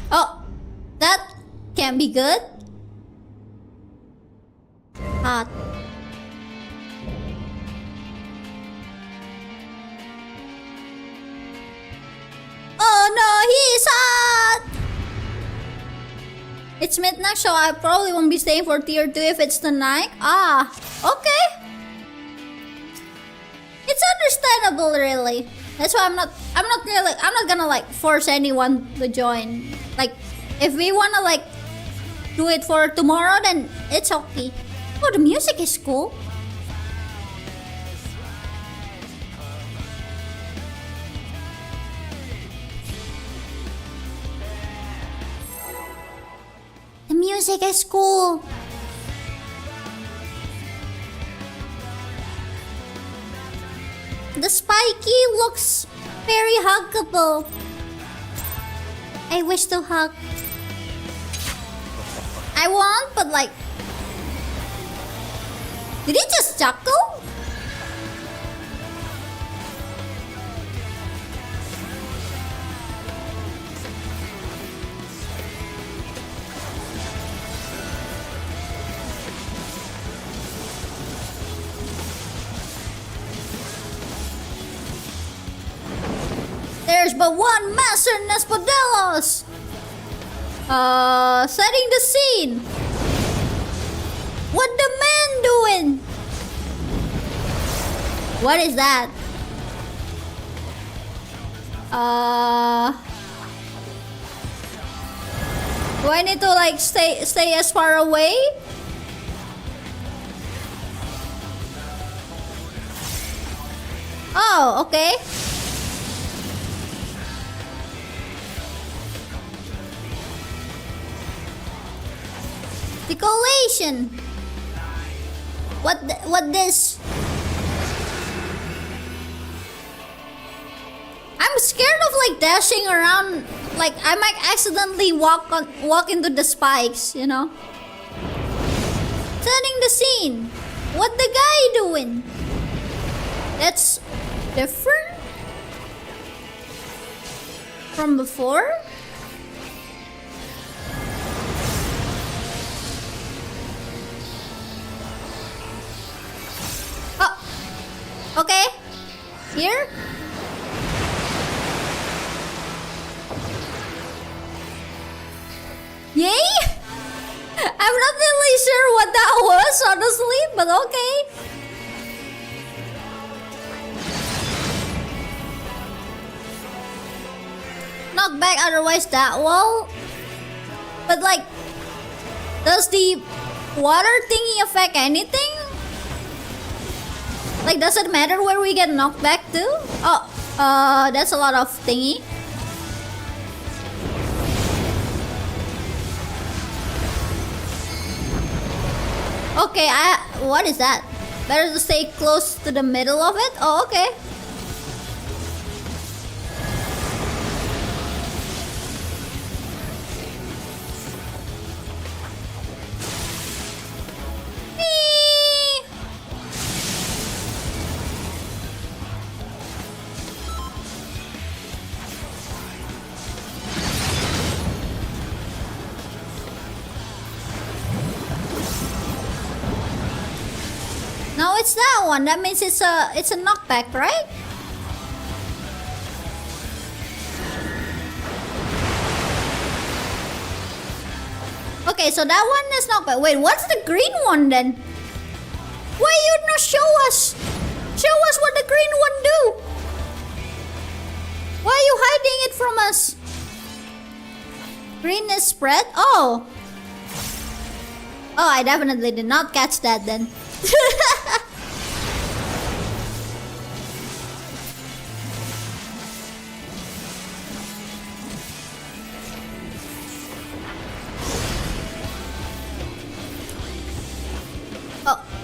Oh, that can be good. Hot. Oh no, he's hot! It's midnight, so I probably won't be staying for tier 2 if it's tonight. Ah, okay. It's understandable, really. That's why I'm not gonna force anyone to join. If we wanna do it for tomorrow, then it's okay. Oh, the music is cool. The music is cool. The spiky looks very huggable. I wish to hug. I want, but did he just chuckle? There's but one master in Aspodelos! Setting the scene! What the man doing? What is that? Do I need to stay as far away? Oh, okay. The collation. What this? I'm scared of like dashing around. Like I might accidentally walk into the spikes, you know. Setting the scene. What the guy doing? That's different from before. Oh, okay. Here. Yay! I'm not really sure what that was, honestly, but okay. Knock back, otherwise that wall. But like, does the water thingy affect anything? Like, does it matter where we get knocked back to? Oh, that's a lot of thingy. Okay, what is that? Better to stay close to the middle of it? Oh, okay. No, it's that one. That means it's a knockback, right? Okay, so that one is knockback. Wait, what's the green one then? Why you not show us? Show us what the green one do. Why are you hiding it from us? Green is spread? Oh. Oh, I definitely did not catch that then.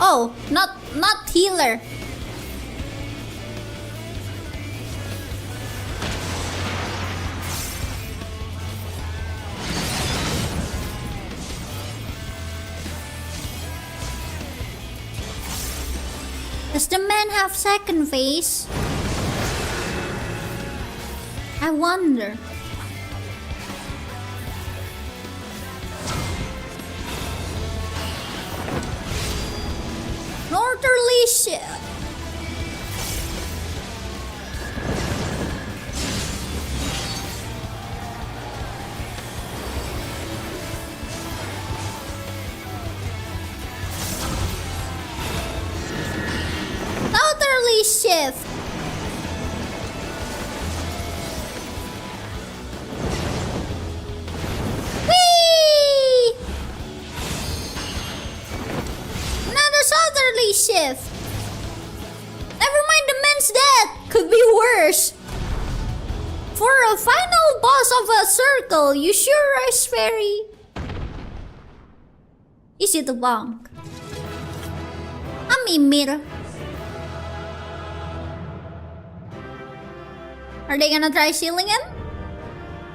Oh, not healer. Does the man have second face? I wonder. Northerly ship. Northerly shift. Whee! Another southerly shift. Never mind, the man's dead. Could be worse. For a final boss of a circle, you sure is very easy to bonk. Amimir. Are they gonna try sealing him?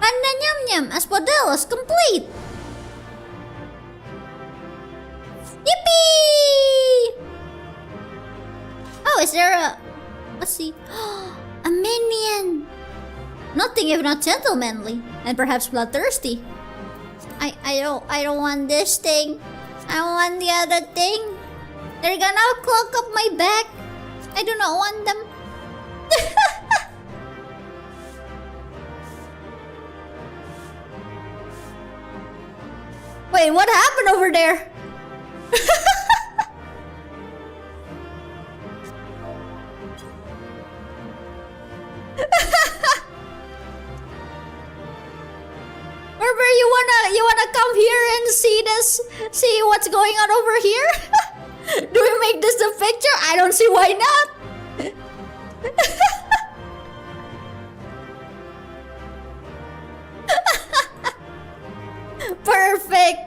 Pandaemonium Aspodellus complete! Yippee! Oh, is there a... Let's see. A minion! Nothing if not gentlemanly, and perhaps bloodthirsty. I don't want this thing. I want the other thing. They're gonna clog up my back. I do not want them. Wait, what happened over there? Remember, you wanna come here and see this? See what's going on over here? Do we make this a picture? I don't see why not. Perfect!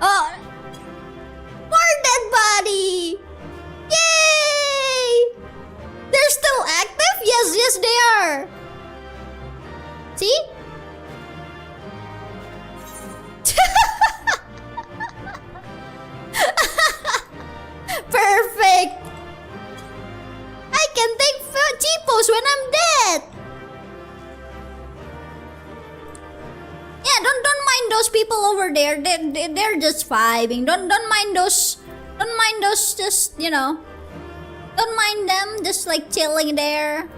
Oh! More dead body! Yay! They're still active? Yes, yes they are! See? Perfect! I can take cheapos when I'm dead! Yeah, don't mind those people over there. They're just vibing. Don't mind those just, you know. Don't mind them just like chilling there.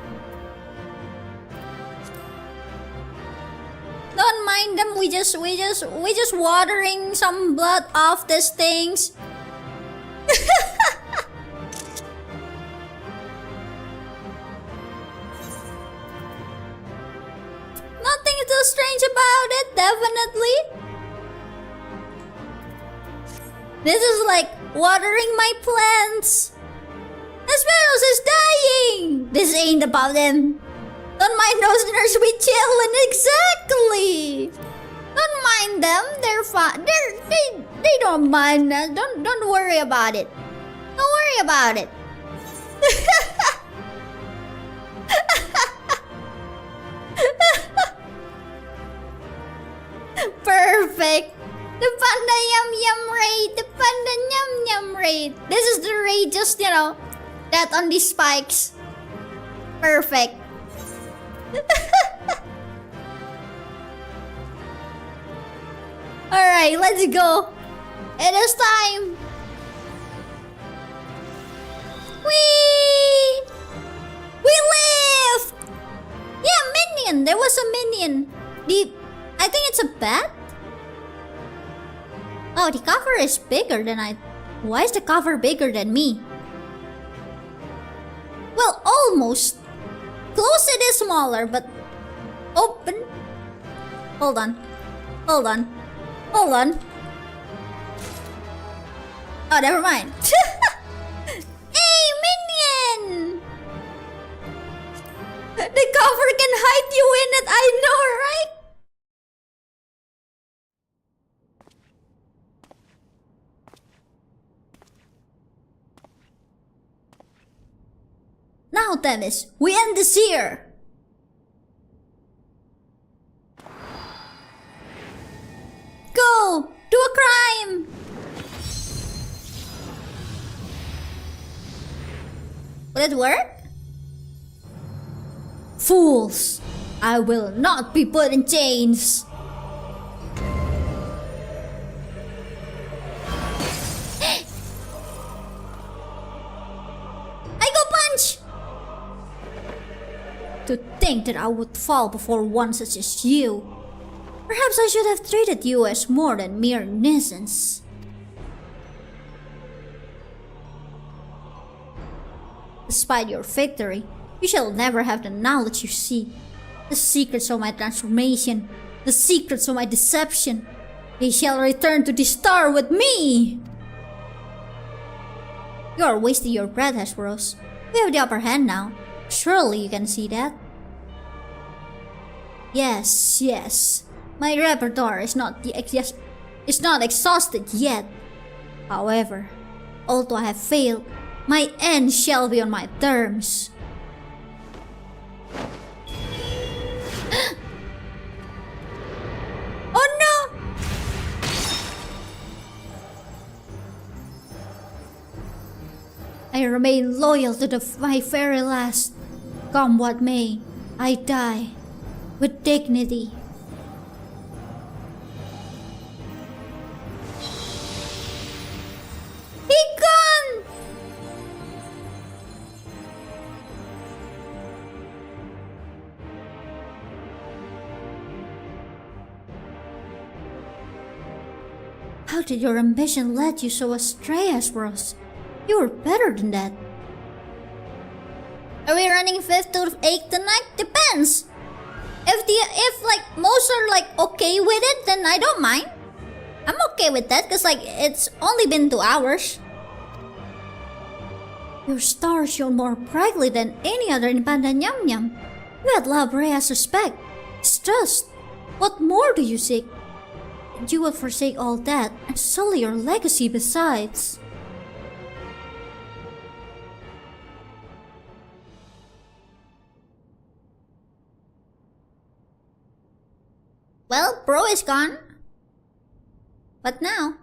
Don't mind them. We just watering some blood off these things. Nothing too strange about it, definitely. This is like watering my plants. The sparrows is dying. This ain't about them. Don't mind those nurses, we chillin', exactly. Don't mind them. They're fine. They don't mind us. Don't worry about it. Don't worry about it. Perfect. The panda yum yum raid. The panda yum yum raid. This is the raid, just, you know, that on these spikes. Perfect. Alright, let's go. It is time. We lived. Yeah, minion. There was a minion. I think it's a bat. Oh, the cover is bigger than Why is the cover bigger than me? Well, almost. Close it is smaller, but open. Hold on. Hold on. Hold on. Oh, never mind. Hey, minion! The cover can hide you in it, I know, right? Now, Themis, we end this here. Go! Do a crime! Will it work? Fools! I will not be put in chains! I go punch! To think that I would fall before one such as you. Perhaps I should have treated you as more than mere nuisance. Despite your victory, you shall never have the knowledge you seek. The secrets of my transformation, the secrets of my deception, they shall return to the star with me! You are wasting your breath, Hesperos. We have the upper hand now. Surely you can see that. Yes, yes. My repertoire is not exhausted yet. However, although I have failed, my end shall be on my terms. Oh no! I remain loyal to my very last. Come what may, I die with dignity. He gone! How did your ambition lead you so astray, Hesperos? You were better than that. Are we running 5th to 8th tonight? Depends. If like most are like okay with it, then I don't mind. I'm okay with that because like it's only been 2 hours. Your stars shone more brightly than any other in Pandaemonium. You had Labrea's respect, his trust. What more do you seek? And you will forsake all that and sully your legacy besides. Well, bro is gone. What now?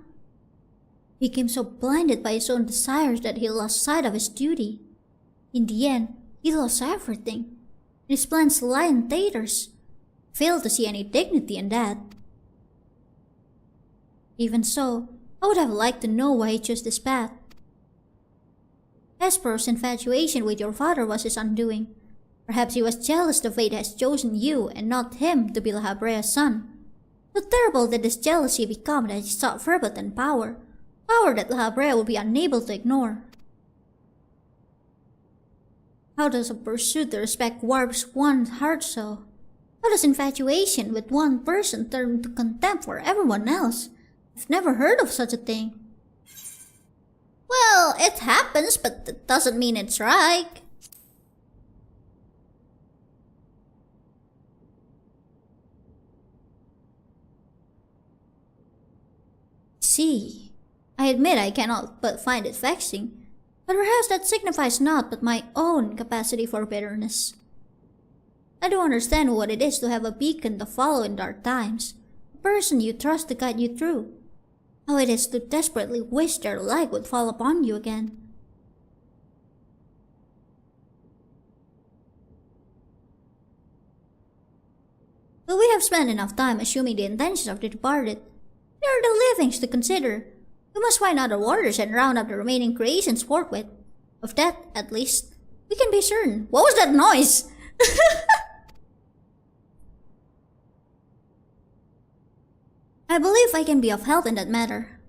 He became so blinded by his own desires that he lost sight of his duty. In the end, he lost everything, and his plans lie in tatters. Failed to see any dignity in that. Even so, I would have liked to know why he chose this path. Hesperos' infatuation with your father was his undoing. Perhaps he was jealous the fate has chosen you and not him to be Labrea's son. So terrible did this jealousy become that he sought forbidden power. Power that Labrea would be unable to ignore. How does a pursuit to respect warps one's heart so? How does infatuation with one person turn to contempt for everyone else? I've never heard of such a thing. Well, it happens, but that doesn't mean it's right. See, I admit I cannot but find it vexing, but perhaps that signifies naught but my own capacity for bitterness. I do understand what it is to have a beacon to follow in dark times, a person you trust to guide you through. How it is to desperately wish their light would fall upon you again. But we have spent enough time assuming the intentions of the departed. There are the livings to consider. We must find other waters and round up the remaining creations forthwith. Of that, at least, we can be certain. What was that noise? I believe I can be of help in that matter.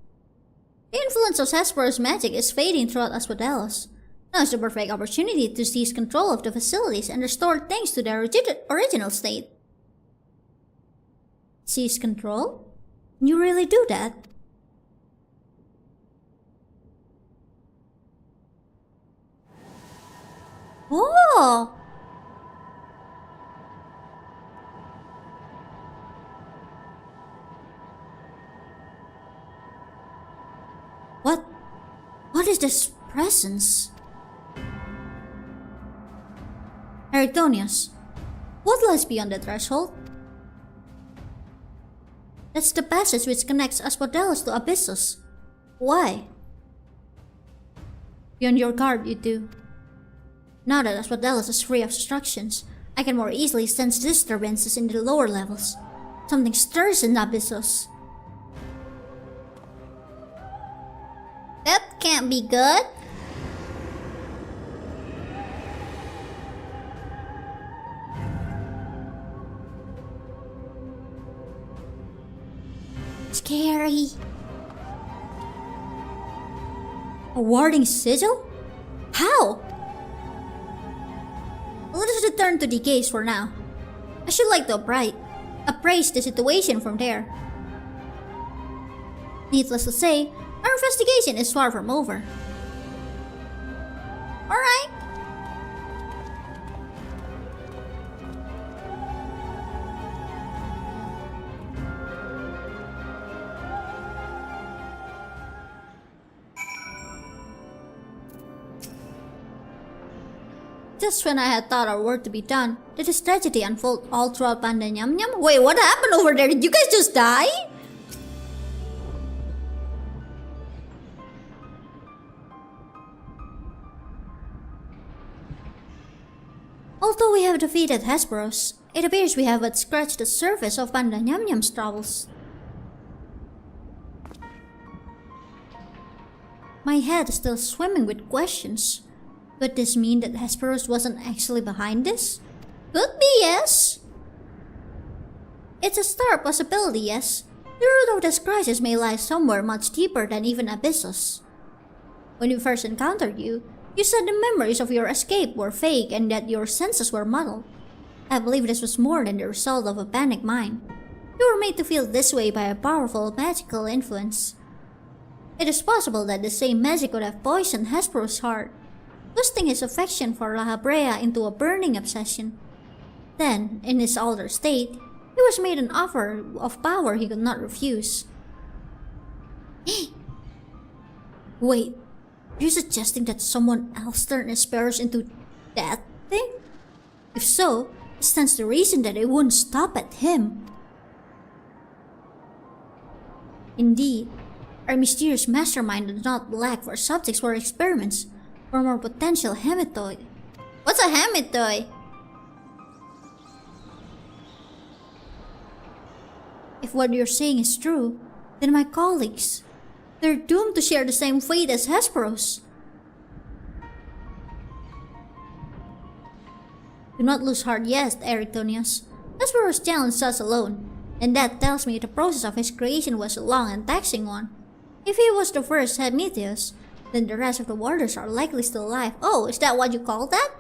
The influence of Hesperos' magic is fading throughout Asphodelos. Now is the perfect opportunity to seize control of the facilities and restore things to their original state. Seize control? You really do that? Oh! What is this presence? Erytonius, what lies beyond the threshold? That's the passage which connects Asphodelos to Abyssos. Why? Beyond your guard, you do. Now that Asphodelos is free of obstructions, I can more easily sense disturbances in the lower levels. Something stirs in Abyssos. That can't be good. Scary. A warding sigil? How? Let us return to the gaze for now. I should like to appraise the situation from there. Needless to say, our investigation is far from over. Alright. Just when I had thought our work to be done, did this tragedy unfold all throughout Pandaemonium? Wait, what happened over there? Did you guys just die? Although we have defeated Hesperos, it appears we have but scratched the surface of Pandaemonium's troubles. My head is still swimming with questions. Could this mean that Hesperos wasn't actually behind this? Could be, yes. It's a stark possibility, yes. The root of this crisis may lie somewhere much deeper than even Abyssos. When we first encountered you, you said the memories of your escape were fake and that your senses were muddled. I believe this was more than the result of a panic mind. You were made to feel this way by a powerful magical influence. It is possible that the same magic could have poisoned Hesperos' heart. boosting his affection for La Habrea into a burning obsession. Then, in his altered state, he was made an offer of power he could not refuse. Wait, you're suggesting that someone else turned his powers into that thing? If so, it stands to reason that it wouldn't stop at him. Indeed, our mysterious mastermind did not lack for subjects for experiments, for more potential hematoid. What's a hematoid? If what you're saying is true, then my colleagues, they're doomed to share the same fate as Hesperos. Do not lose heart yet, Erytonius. Hesperos challenged us alone, and that tells me the process of his creation was a long and taxing one. If he was the first Hemitheus, then the rest of the warders are likely still alive. Oh, is that what you call that?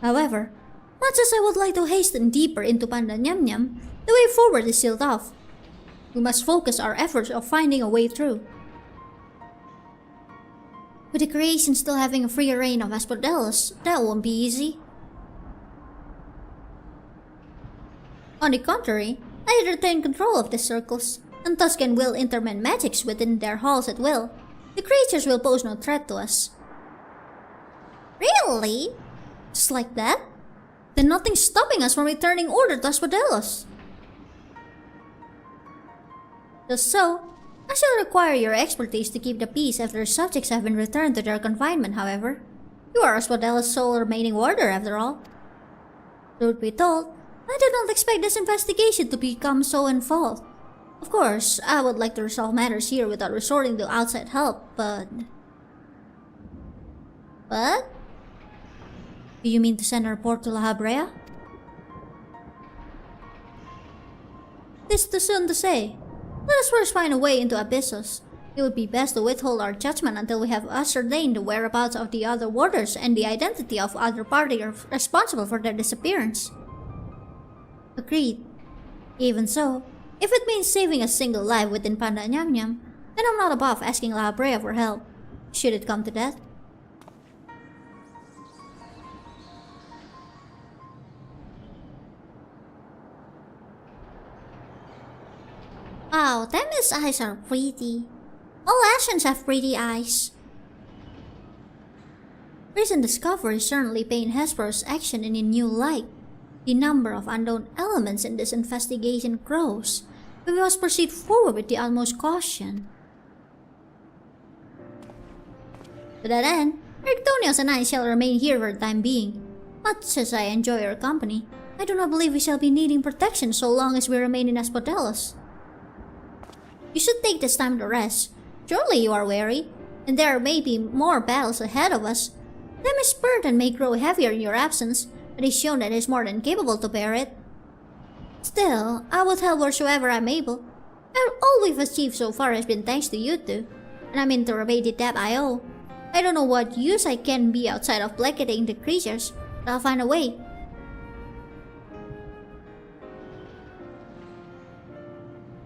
However, much as I would like to hasten deeper into Pandaemonium, the way forward is sealed off. We must focus our efforts of finding a way through. With the creation still having a free reign of Aspodelos, that won't be easy. On the contrary, I retain control of the circles, and thus can will intermend magics within their halls at will. The creatures will pose no threat to us. Really? Just like that? Then nothing's stopping us from returning order to Aspodelos. Just so, I shall require your expertise to keep the peace after the subjects have been returned to their confinement, however. You are Aspodelos' sole remaining warder, after all. Truth be told, I did not expect this investigation to become so involved. Of course, I would like to resolve matters here without resorting to outside help, but... What? Do you mean to send a report to La Habrea? This is too soon to say. Let us first find a way into Abyssos. It would be best to withhold our judgment until we have ascertained the whereabouts of the other warders and the identity of other parties responsible for their disappearance. Agreed. Even so, if it means saving a single life within Pandaemonium, then I'm not above asking La Habrea for help, should it come to that. Wow, Themis' eyes are pretty. All ascians have pretty eyes. Recent discoveries certainly paint Hesperos' action in a new light. The number of unknown elements in this investigation grows, but we must proceed forward with the utmost caution. To that end, Erytonius and I shall remain here for the time being. Much as I enjoy your company, I do not believe we shall be needing protection so long as we remain in Aspodelos. You should take this time to rest. Surely you are weary, and there may be more battles ahead of us. Themis' burden may grow heavier in your absence, but he's shown that he's more than capable to bear it. Still, I would help wheresoever I'm able. And all we've achieved so far has been thanks to you two, and I'm in to repay the debt I owe. I don't know what use I can be outside of blanketing the creatures, but I'll find a way.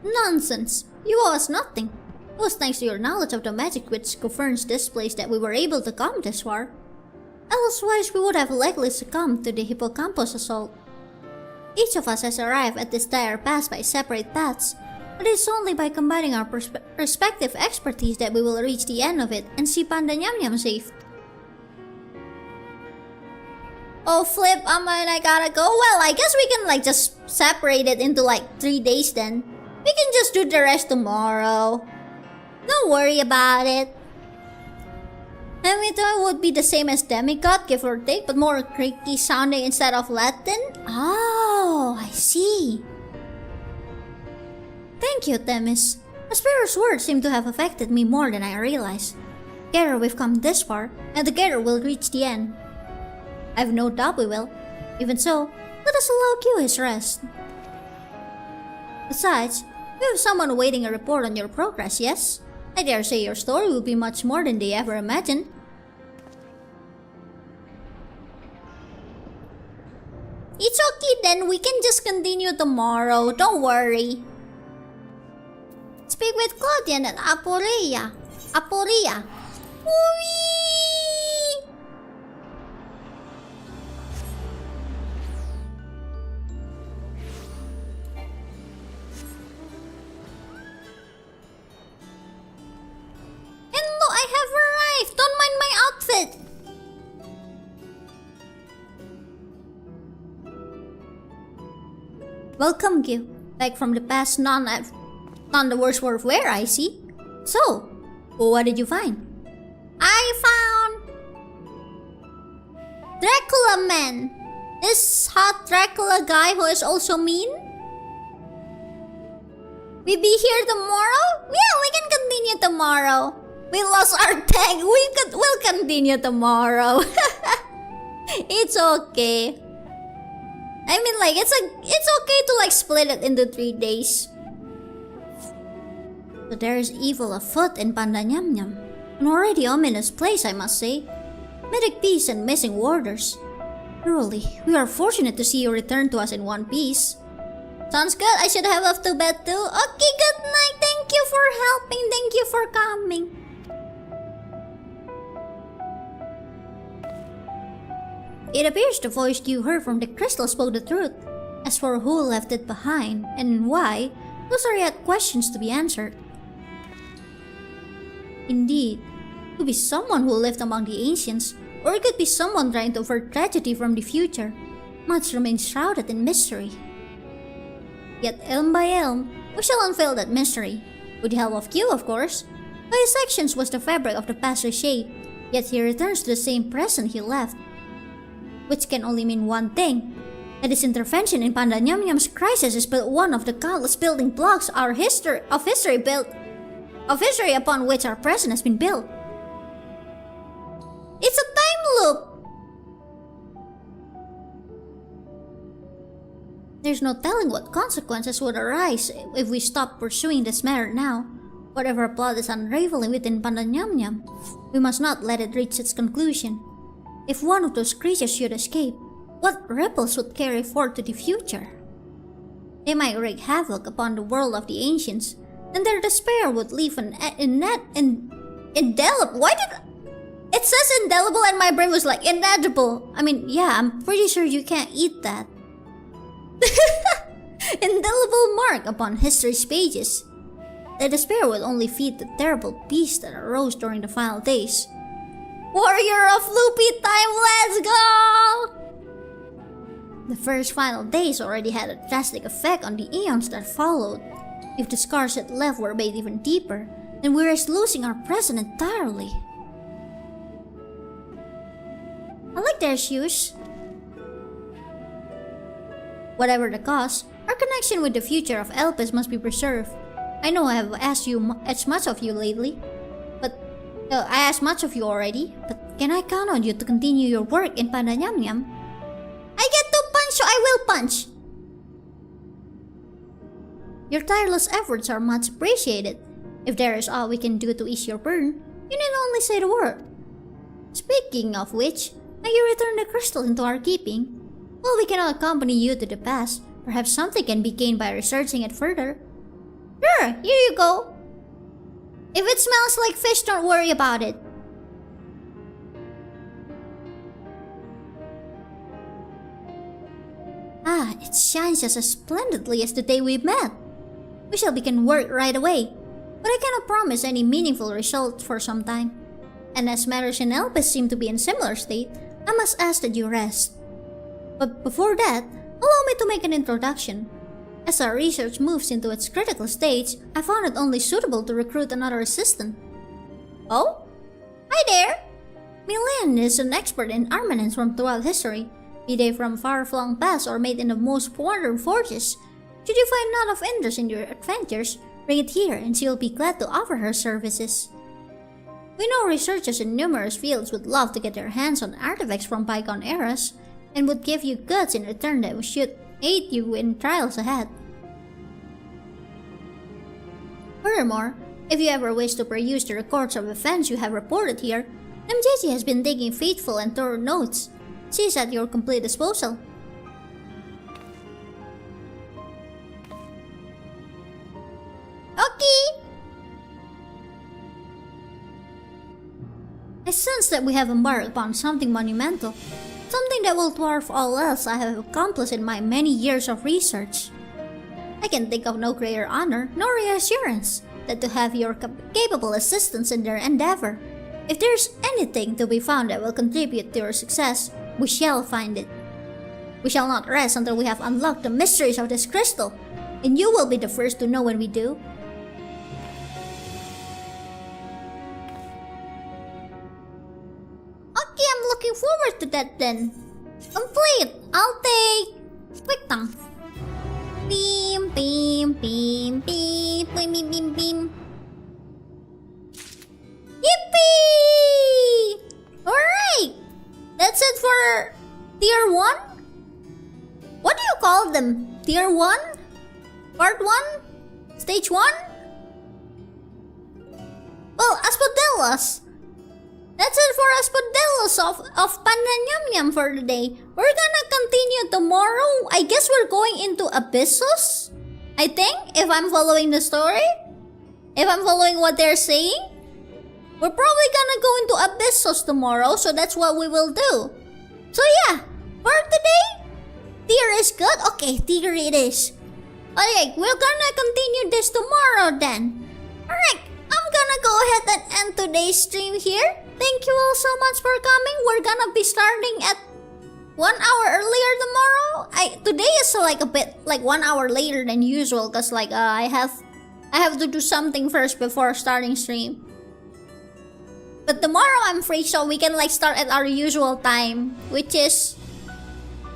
Nonsense! You owe us nothing. It was thanks to your knowledge of the magic which governs this place that we were able to come this far. Elsewise, we would have likely succumbed to the hippocampus assault. Each of us has arrived at this dire pass by separate paths, but it's only by combining our respective expertise that we will reach the end of it and see Pandaemonium safe. Oh flip, I gotta go. Well, I guess we can just separate it into 3 days then. We can just do the rest tomorrow. Don't worry about it. Hemitoid would be the same as demigod, give or take, but more Greeky sounding instead of Latin? Oh, I see. Thank you, Themis. Aspero's words seem to have affected me more than I realized. Together we've come this far, and together we'll reach the end. I've no doubt we will. Even so, let us allow Kyuu his rest. Besides, we have someone awaiting a report on your progress, yes? I dare say your story will be much more than they ever imagined. It's okay then, we can just continue tomorrow, don't worry. Speak with Claudian and Aporia. Whee! Welcome, Kyuu. Back from the past, none the worse for wear, I see. So, what did you find? I found Dracula Man. This hot Dracula guy who is also mean. We be here tomorrow? Yeah, we can continue tomorrow. We lost our tag. We'll continue tomorrow. It's okay. I mean, like, it's okay to like split it into 3 days. But there is evil afoot in Pandaemonium, an already ominous place, I must say. Mythic beasts and missing warders. Truly, we are fortunate to see you return to us in one piece. Sounds good. I should have off to bed too. Okay, good night. Thank you for helping. Thank you for coming. It appears the voice you heard from the crystal spoke the truth. As for who left it behind and why, those are yet questions to be answered. Indeed, it could be someone who lived among the ancients, or it could be someone trying to avert tragedy from the future. Much remains shrouded in mystery. Yet elm by elm, we shall unveil that mystery. With the help of Kyuu, of course. By his actions was the fabric of the past reshaped, yet he returns to the same present he left. Which can only mean one thing, that his intervention in Pandaemonium's crisis is but one of the countless building blocks of history upon which our present has been built. It's a time loop! There's no telling what consequences would arise if we stop pursuing this matter now. Whatever plot is unraveling within Pandaemonium, we must not let it reach its conclusion. If one of those creatures should escape, what ripples would carry forth to the future? They might wreak havoc upon the world of the ancients, and their despair would leave an indelible. Why did it says indelible and my brain was like inedible? I mean, yeah, I'm pretty sure you can't eat that. Indelible mark upon history's pages. The despair would only feed the terrible beast that arose during the final days. Warrior of Loopy time, let's go! The first final days already had a drastic effect on the eons that followed. If the scars it left were made even deeper, then we risk losing our present entirely. I like their shoes. Whatever the cost, our connection with the future of Elpis must be preserved. I know I have asked you as much of you lately, but I asked much of you already, but can I count on you to continue your work in Pandaemonium? I get to punch, so I will punch! Your tireless efforts are much appreciated. If there is all we can do to ease your burn, you need only say the word. Speaking of which, may you return the crystal into our keeping. While we cannot accompany you to the past, perhaps something can be gained by researching it further. Sure, here you go. If it smells like fish, don't worry about it. Ah, it shines just as splendidly as the day we met. We shall begin work right away, but I cannot promise any meaningful results for some time. And as matters in Elpis seem to be in similar state, I must ask that you rest. But before that, allow me to make an introduction. As our research moves into its critical stage, I found it only suitable to recruit another assistant. Oh? Hi there! Milan is an expert in armaments from throughout history, be they from far-flung past or made in the most modern forges. Should you find none of interest in your adventures, bring it here and she will be glad to offer her services. We know researchers in numerous fields would love to get their hands on artifacts from bygone eras, and would give you goods in return that should aid you in trials ahead. Furthermore, if you ever wish to peruse the records of events you have reported here, MJG has been taking faithful and thorough notes. She is at your complete disposal. Okay! I sense that we have embarked upon something monumental. Something that will dwarf all else I have accomplished in my many years of research. I can think of no greater honor nor reassurance than to have your capable assistance in their endeavor. If there is anything to be found that will contribute to your success, we shall find it. We shall not rest until we have unlocked the mysteries of this crystal. And you will be the first to know when we do. Okay, I'm looking forward to that then. Complete! I'll take... Quick tongue. Beam, beam, beam, beam, beam, beam, beam, beam. Yippee! Alright! That's it for Tier 1? What do you call them? Tier 1? Part 1? Stage 1? Well, Aspodellos. That's it for Aspodellos of Pandaemonium for the day. We're gonna continue tomorrow. I guess we're going into Abyssos? I think, if I'm following the story. If I'm following what they're saying. We're probably gonna go into Abyssos tomorrow, so that's what we will do. So yeah, for today, tier is good? Okay, tier it is. Alright, we're gonna continue this tomorrow then. Alright, I'm gonna go ahead and end today's stream here. Thank you all so much for coming. We're gonna be starting at 1 hour earlier tomorrow. Today is like a bit like 1 hour later than usual, cause like I have to do something first before starting stream. But tomorrow I'm free, so we can like start at our usual time, which is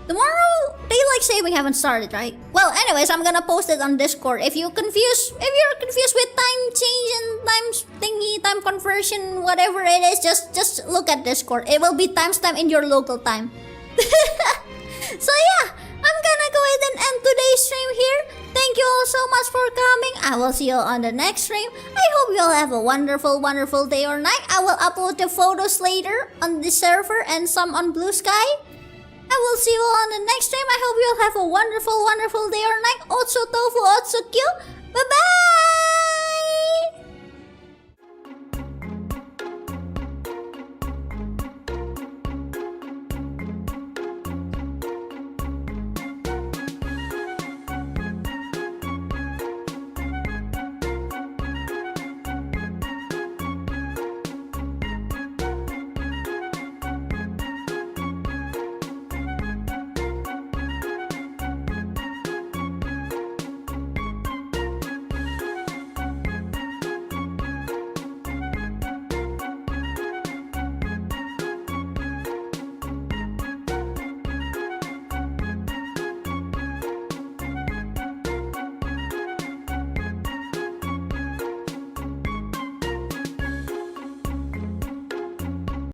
tomorrow. Daylight saving haven't started, right? Well, anyways, I'm gonna post it on Discord. If you're confused with time change and time conversion, whatever it is, just look at Discord. It will be timestamp in your local time. So yeah, I'm gonna go ahead and end today's stream here. Thank you all so much for coming. I will see you all on the next stream. I hope you all have a wonderful, wonderful day or night. I will upload the photos later on the server and some on Blue Sky. I will see you all on the next stream. I hope you all have a wonderful, wonderful day or night. Otso tofu, otso Kyuu. Bye-bye!